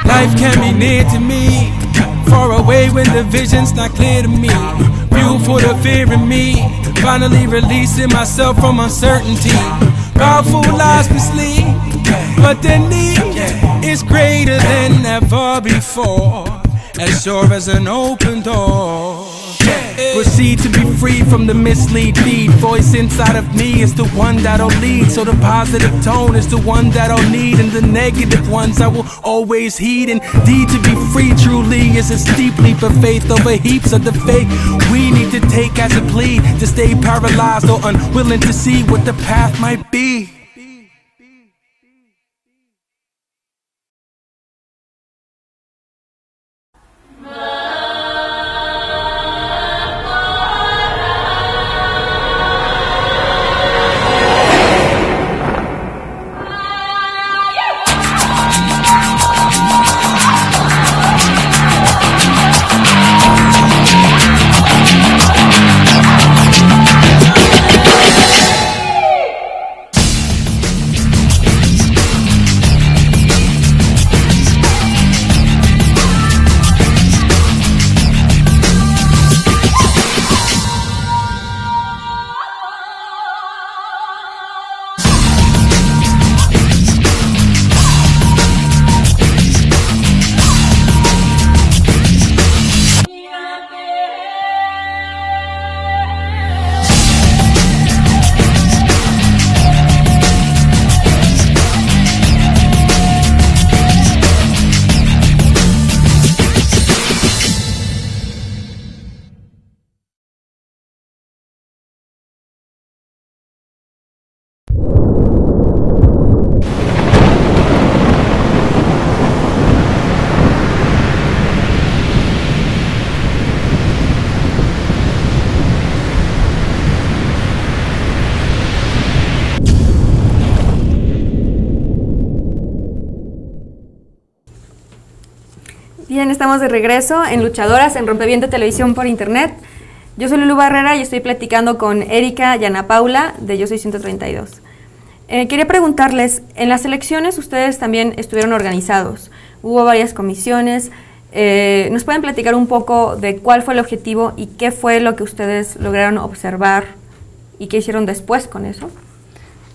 Life can be near to me, far away when the vision's not clear to me. Fuel for the fear in me, finally releasing myself from uncertainty. Powerful lies mislead, but the need is greater than ever before, as sure as an open door. Proceed to be free from the mislead feed. Voice inside of me is the one that'll lead. So the positive tone is the one that I'll need, and the negative ones I will always heed. Indeed, to be free truly is a steep leap of faith over heaps of the fake we need to take as a plea to stay paralyzed or unwilling to see what the path might be. Bien, estamos de regreso en Luchadoras, en Rompeviento Televisión por Internet. Yo soy Lulu Barrera y estoy platicando con Erika y Ana Paula de Yo Soy 132. Quería preguntarles, en las elecciones ustedes también estuvieron organizados, hubo varias comisiones. ¿Nos pueden platicar un poco de cuál fue el objetivo y qué fue lo que ustedes lograron observar ¿Y qué hicieron después con eso?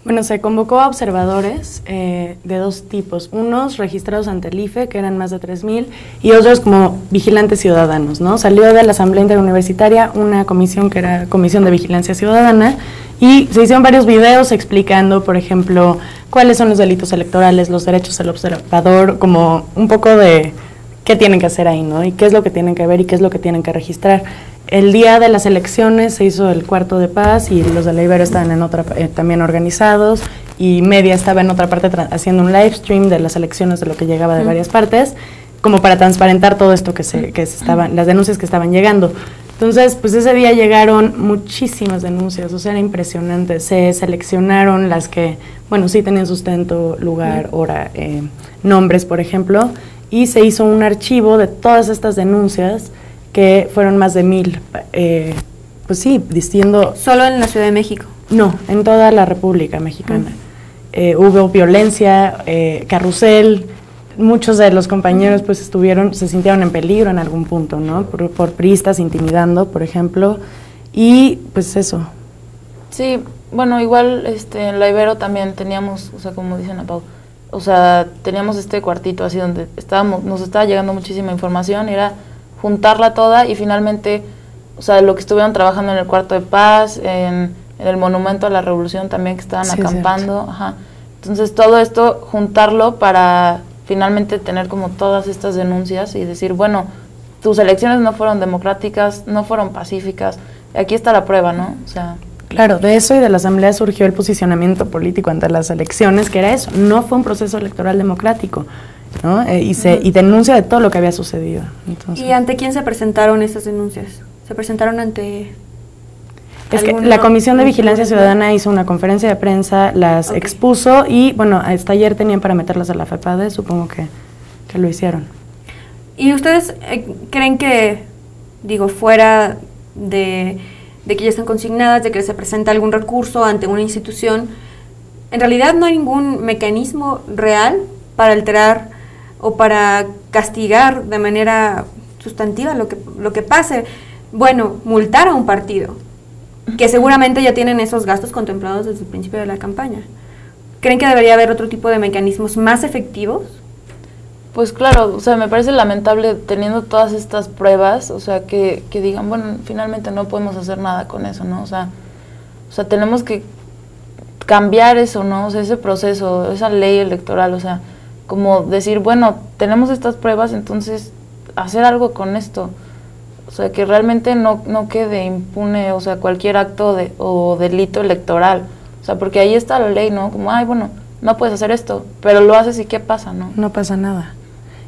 Bueno, se convocó a observadores de dos tipos, unos registrados ante el IFE, que eran más de 3,000, y otros como vigilantes ciudadanos, ¿no? Salió de la Asamblea Interuniversitaria una comisión que era Comisión de Vigilancia Ciudadana, y se hicieron varios videos explicando, por ejemplo, cuáles son los delitos electorales, los derechos del observador, como un poco de qué tienen que hacer ahí, ¿no? Y qué es lo que tienen que ver y qué es lo que tienen que registrar. El día de las elecciones se hizo el cuarto de paz y los de la Ibero estaban en otra, también organizados, y Media estaba en otra parte haciendo un live stream de las elecciones, de lo que llegaba de varias partes, como para transparentar todo esto que se estaban, las denuncias que estaban llegando. Entonces, pues ese día llegaron muchísimas denuncias, o sea, era impresionante. Se seleccionaron las que, bueno, sí tenían sustento, lugar, hora, nombres, por ejemplo, y se hizo un archivo de todas estas denuncias, que fueron más de 1,000, pues sí, diciendo... ¿Solo en la Ciudad de México? No, en toda la República Mexicana. Hubo violencia, carrusel, muchos de los compañeros pues se sintieron en peligro en algún punto, ¿no? Por priistas intimidando, por ejemplo, y pues eso. Sí, bueno, igual en la Ibero también teníamos, o sea, como dicen a Pau, o sea, teníamos este cuartito así donde nos estaba llegando muchísima información, y era juntarla toda, y finalmente, o sea, lo que estuvieron trabajando en el Cuarto de Paz, en el Monumento a la Revolución también, que estaban acampando, ajá. Entonces todo esto, juntarlo para finalmente tener como todas estas denuncias y decir, bueno, tus elecciones no fueron democráticas, no fueron pacíficas, aquí está la prueba, ¿no? O sea... Claro, de eso y de la Asamblea surgió el posicionamiento político ante las elecciones, que era eso, no fue un proceso electoral democrático, ¿no? Y denuncia de todo lo que había sucedido. Entonces, ¿y ante quién se presentaron estas denuncias? ¿Se presentaron ante...? Es que la Comisión de Vigilancia Ciudadana hizo una conferencia de prensa, las expuso, y bueno, hasta ayer tenían para meterlas a la FEPADE, supongo que lo hicieron. ¿Y ustedes creen que, digo, fuera de que ya están consignadas, de que se presenta algún recurso ante una institución, en realidad no hay ningún mecanismo real para alterar o para castigar de manera sustantiva lo que pase? Bueno, multar a un partido, que seguramente ya tienen esos gastos contemplados desde el principio de la campaña. ¿Creen que debería haber otro tipo de mecanismos más efectivos? Pues claro, o sea, me parece lamentable teniendo todas estas pruebas, o sea, que digan, bueno, finalmente no podemos hacer nada con eso, ¿no? O sea, tenemos que cambiar eso, ¿no? O sea, ese proceso, esa ley electoral, o sea, como decir, bueno, tenemos estas pruebas, entonces hacer algo con esto. O sea, que realmente no quede impune, o sea, cualquier acto o delito electoral. O sea, porque ahí está la ley, ¿no? Como, ay, bueno, no puedes hacer esto, pero lo haces y ¿qué pasa, no? No pasa nada.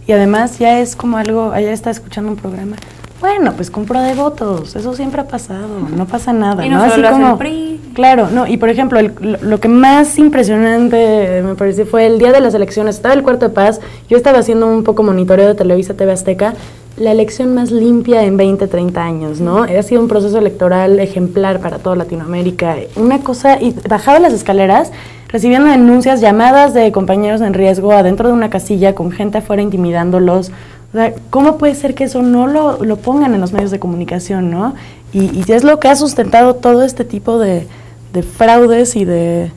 Y además ya es como algo, allá está escuchando un programa, bueno, pues compra de votos, eso siempre ha pasado, no pasa nada, y ¿no? Así como, PRI. Claro, no, y por ejemplo, lo que más impresionante me pareció fue el día de las elecciones, estaba el Cuarto de Paz, yo estaba haciendo un poco monitoreo de Televisa, TV Azteca, la elección más limpia en 20, 30 años, ¿no? Ha sido un proceso electoral ejemplar para toda Latinoamérica, una cosa, y bajaba las escaleras, recibiendo denuncias, llamadas de compañeros en riesgo adentro de una casilla con gente afuera intimidándolos. O sea, ¿cómo puede ser que eso no lo pongan en los medios de comunicación, no? Y es lo que ha sustentado todo este tipo de fraudes y de...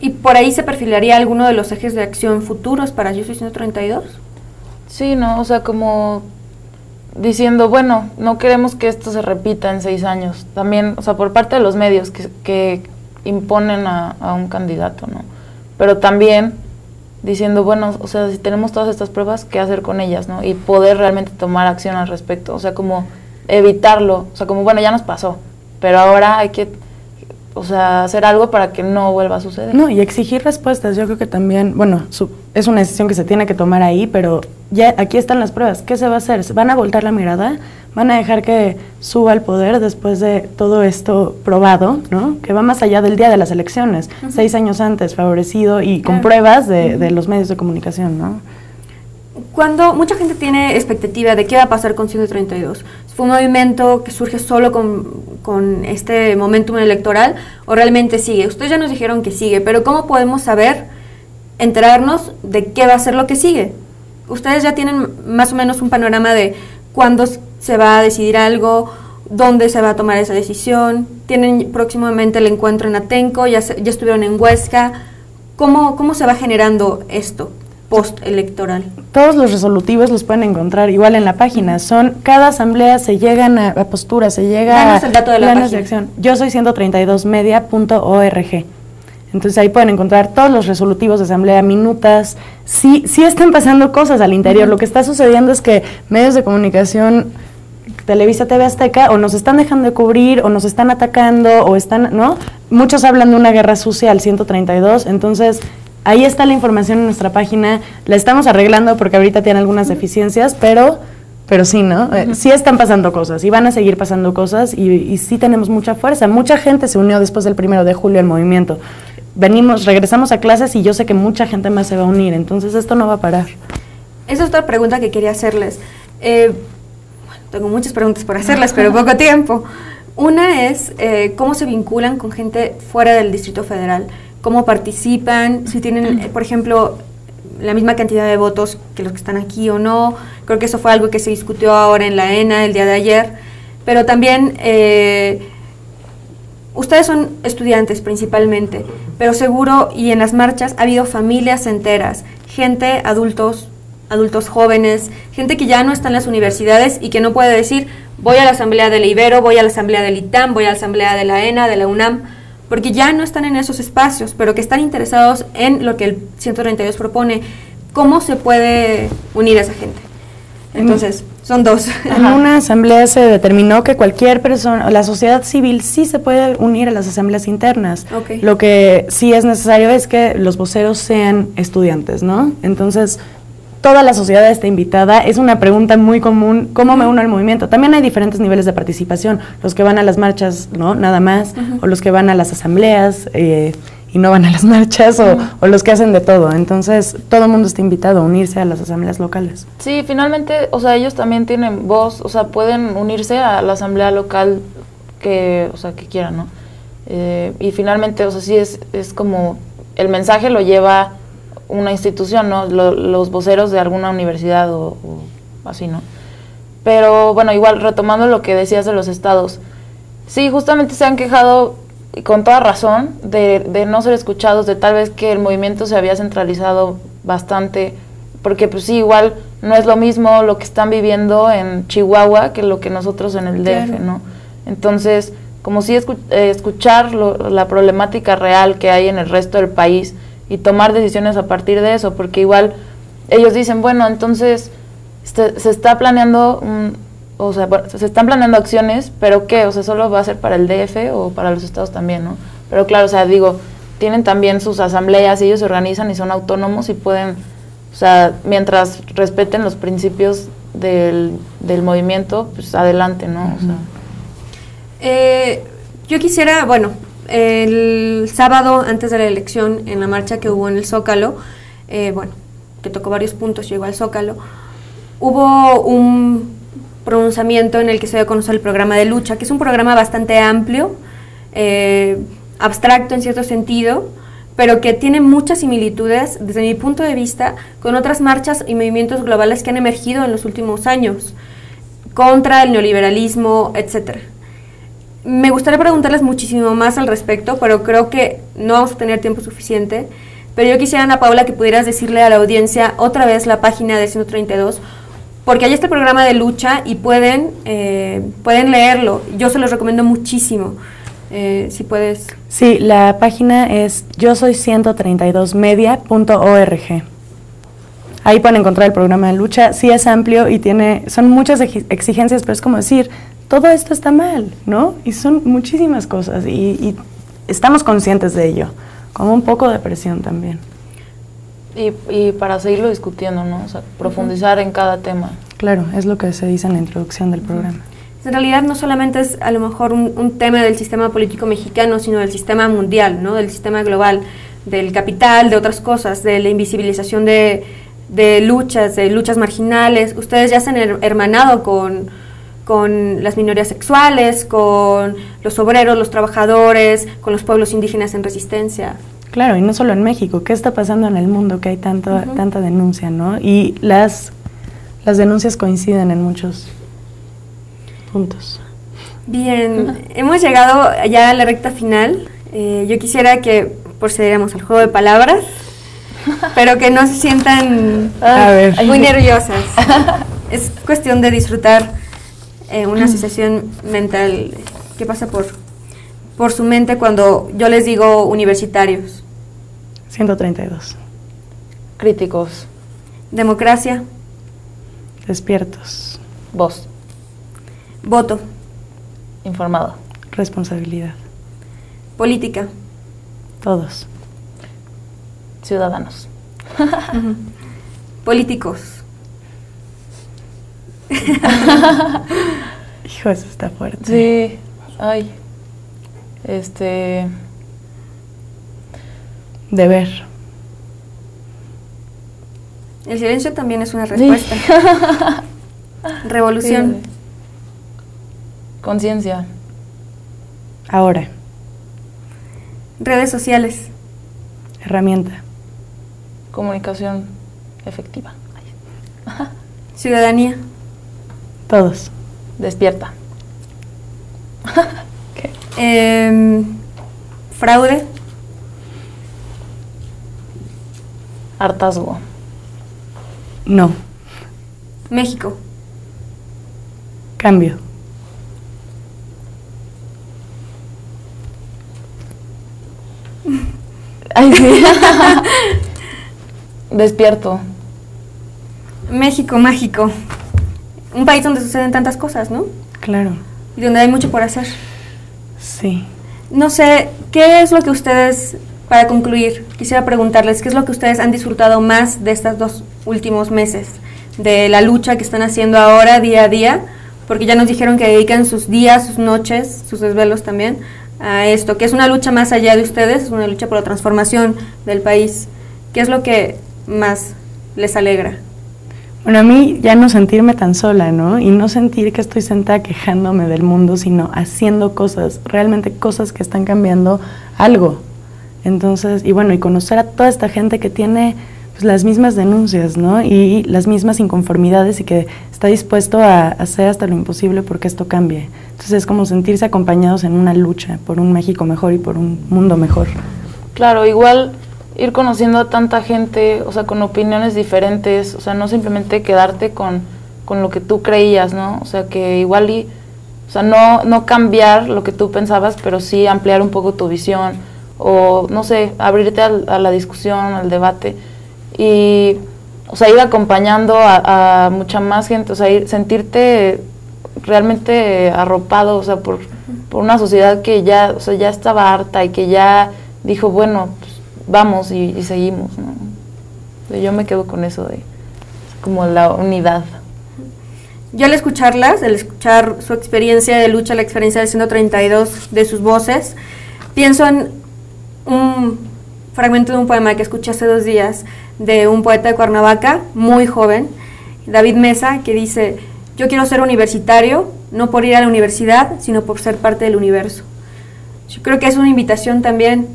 ¿Y por ahí se perfilaría alguno de los ejes de acción futuros para Yo Soy 132? Sí, ¿no? O sea, como diciendo, bueno, no queremos que esto se repita en 6 años. También, o sea, por parte de los medios que imponen a un candidato, ¿no? Pero también diciendo, bueno, o sea, si tenemos todas estas pruebas, ¿qué hacer con ellas, no? Y poder realmente tomar acción al respecto, o sea, como evitarlo, o sea, como, bueno, ya nos pasó, pero ahora hay que, o sea, hacer algo para que no vuelva a suceder. No, y exigir respuestas, yo creo que también, bueno, es una decisión que se tiene que tomar ahí, pero ya aquí están las pruebas, ¿qué se va a hacer? ¿Se van a voltar la mirada? ¿Van a dejar que suba el poder después de todo esto probado, ¿no? Que va más allá del día de las elecciones, 6 años antes, favorecido y con pruebas de los medios de comunicación, ¿no? Cuando mucha gente tiene expectativa de qué va a pasar con 132, ¿fue un movimiento que surge solo con este momentum electoral o realmente sigue? Ustedes ya nos dijeron que sigue, pero ¿cómo podemos saber, enterarnos de qué va a ser lo que sigue? Ustedes ya tienen más o menos un panorama de cuándo se va a decidir algo ¿Dónde se va a tomar esa decisión? Tienen próximamente el encuentro en Atenco, ya estuvieron en Huesca. ¿Cómo se va generando esto postelectoral? Todos los resolutivos los pueden encontrar igual en la página. Cada asamblea se llegan a posturas, se llega Danos el dato de la planes página. de acción. Yo soy 132media.org. Entonces ahí pueden encontrar todos los resolutivos de asamblea, minutas. Sí están pasando cosas al interior. Lo que está sucediendo es que medios de comunicación, Televisa, TV Azteca, o nos están dejando de cubrir, o nos están atacando, o están, ¿no? Muchos hablan de una guerra sucia al 132, entonces ahí está la información en nuestra página. La estamos arreglando porque ahorita tiene algunas deficiencias, pero sí, ¿no? Sí están pasando cosas y van a seguir pasando cosas y sí tenemos mucha fuerza. Mucha gente se unió después del 1 de julio al movimiento. Regresamos a clases y yo sé que mucha gente más se va a unir, entonces esto no va a parar. Esa es otra pregunta que quería hacerles. Tengo muchas preguntas por hacerles, pero poco tiempo. Una es, ¿cómo se vinculan con gente fuera del Distrito Federal? ¿Cómo participan? Si tienen, por ejemplo, la misma cantidad de votos que los que están aquí o no. Creo que eso fue algo que se discutió ahora en la ENA el día de ayer. Pero también, ustedes son estudiantes principalmente, pero seguro, y en las marchas ha habido familias enteras, gente, adultos jóvenes, gente que ya no está en las universidades y que no puede decir, voy a la asamblea de la Ibero, voy a la asamblea del ITAM, voy a la asamblea de la ENA, de la UNAM, porque ya no están en esos espacios, pero que están interesados en lo que el 132 propone. ¿Cómo se puede unir a esa gente? Entonces, son dos. En una asamblea se determinó que cualquier persona, la sociedad civil sí se puede unir a las asambleas internas. Okay. Lo que sí es necesario es que los voceros sean estudiantes, ¿no? Entonces, toda la sociedad está invitada. Es una pregunta muy común, ¿cómo me uno al movimiento? También hay diferentes niveles de participación, los que van a las marchas, ¿no? Nada más, o los que van a las asambleas y no van a las marchas, o los que hacen de todo. Entonces, todo el mundo está invitado a unirse a las asambleas locales. Sí, finalmente, o sea, ellos también tienen voz, o sea, pueden unirse a la asamblea local que quieran, ¿no? Y finalmente, o sea, sí es como, el mensaje lo lleva una institución, ¿no? Los voceros de alguna universidad o así, ¿no? Pero bueno, igual retomando lo que decías de los estados, sí, justamente se han quejado, y con toda razón, de no ser escuchados, de tal vez que el movimiento se había centralizado bastante, porque pues sí, igual no es lo mismo lo que están viviendo en Chihuahua que lo que nosotros en el DF, claro, ¿no? Entonces, como sí escuchar la problemática real que hay en el resto del país, y tomar decisiones a partir de eso, porque igual ellos dicen, bueno, entonces se está planeando, se están planeando acciones, pero ¿qué? O sea, ¿solo va a ser para el DF o para los estados también, no? Pero claro, o sea, digo, tienen también sus asambleas y ellos se organizan y son autónomos y pueden, o sea, mientras respeten los principios del movimiento, pues adelante, ¿no? O sea. Yo quisiera, bueno, el sábado antes de la elección, en la marcha que hubo en el Zócalo, que tocó varios puntos, llegó al Zócalo, hubo un pronunciamiento en el que se dio a conocer el programa de lucha, que es un programa bastante amplio, abstracto en cierto sentido, pero que tiene muchas similitudes, desde mi punto de vista, con otras marchas y movimientos globales que han emergido en los últimos años, contra el neoliberalismo, etcétera. Me gustaría preguntarles muchísimo más al respecto, pero creo que no vamos a tener tiempo suficiente. Pero yo quisiera, Ana Paula, que pudieras decirle a la audiencia otra vez la página de 132, porque ahí está el programa de lucha y pueden leerlo. Yo se los recomiendo muchísimo. Si puedes. Sí, la página es yosoy132media.org. Ahí pueden encontrar el programa de lucha. Sí es amplio y son muchas exigencias, pero es como decir, todo esto está mal, ¿no? Y son muchísimas cosas y estamos conscientes de ello, como un poco de presión también. Y para seguirlo discutiendo, ¿no? O sea, profundizar en cada tema. Claro, es lo que se dice en la introducción del programa. En realidad no solamente es a lo mejor un tema del sistema político mexicano, sino del sistema mundial, ¿no? Del sistema global, del capital, de otras cosas, de la invisibilización de luchas marginales. Ustedes ya se han hermanado con las minorías sexuales, con los obreros, los trabajadores, con los pueblos indígenas en resistencia. Claro, y no solo en México. ¿Qué está pasando en el mundo? Que hay tanta denuncia, ¿no? Y las denuncias coinciden en muchos puntos. Bien, hemos llegado ya a la recta final. Yo quisiera que procediéramos al juego de palabras, pero que no se sientan muy nerviosas. Es cuestión de disfrutar una asociación mental que pasa por su mente cuando yo les digo universitarios. 132. Críticos. Democracia. Despiertos. Voz. Voto. Informado. Responsabilidad. Política. Todos. Ciudadanos. Políticos. Hijo, eso está fuerte. Sí. Ay. Deber. El silencio también es una respuesta. Sí. Revolución. Sí. Conciencia. Ahora. Redes sociales. Herramienta. Comunicación efectiva. Ciudadanía. Todos. Despierta. Fraude. Hartazgo. No. México. Cambio. Ay, sí. Despierto. México mágico. Un país donde suceden tantas cosas, ¿no? Claro. Y donde hay mucho por hacer. Sí. No sé, ¿qué es lo que ustedes, para concluir, quisiera preguntarles, qué es lo que ustedes han disfrutado más de estos 2 últimos meses? De la lucha que están haciendo ahora, día a día, porque ya nos dijeron que dedican sus días, sus noches, sus desvelos también a esto, que es una lucha más allá de ustedes, es una lucha por la transformación del país. ¿Qué es lo que más les alegra? Bueno, a mí ya no sentirme tan sola, ¿no? Y no sentir que estoy sentada quejándome del mundo, sino haciendo cosas, realmente cosas que están cambiando algo. Entonces, y bueno, y conocer a toda esta gente que tiene pues las mismas denuncias, ¿no? Y las mismas inconformidades y que está dispuesto a hacer hasta lo imposible porque esto cambie. Entonces es como sentirse acompañados en una lucha por un México mejor y por un mundo mejor. Claro, igual ir conociendo a tanta gente, o sea, con opiniones diferentes, o sea, no simplemente quedarte con lo que tú creías, ¿no? O sea, que igual o sea, no cambiar lo que tú pensabas, pero sí ampliar un poco tu visión, o no sé, abrirte a la discusión, al debate, y, o sea, ir acompañando a mucha más gente, o sea, sentirte realmente arropado, o sea, por una sociedad que ya, o sea, ya estaba harta y que ya dijo, bueno, pues, vamos y seguimos, ¿no? Yo me quedo con eso de como la unidad. Yo al escucharlas, al escuchar su experiencia de lucha, la experiencia del 132 de sus voces, pienso en un fragmento de un poema que escuché hace 2 días de un poeta de Cuernavaca, muy joven, David Mesa, que dice: yo quiero ser universitario, no por ir a la universidad, sino por ser parte del universo. Yo creo que es una invitación también,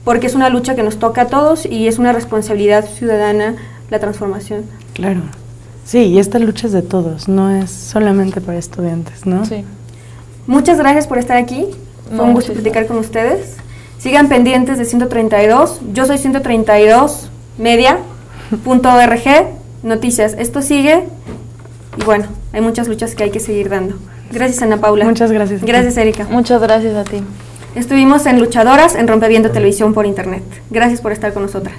porque es una lucha que nos toca a todos y es una responsabilidad ciudadana la transformación. Claro. Sí, y esta lucha es de todos, no es solamente para estudiantes, ¿no? Sí. Muchas gracias por estar aquí, fue un gusto platicar con ustedes. Sigan pendientes de 132, yo soy 132 media.org, noticias, esto sigue y bueno, hay muchas luchas que hay que seguir dando. Gracias, Ana Paula. Muchas gracias. Gracias, Erika. Muchas gracias a ti. Estuvimos en Luchadoras en Rompeviento Televisión por Internet. Gracias por estar con nosotras.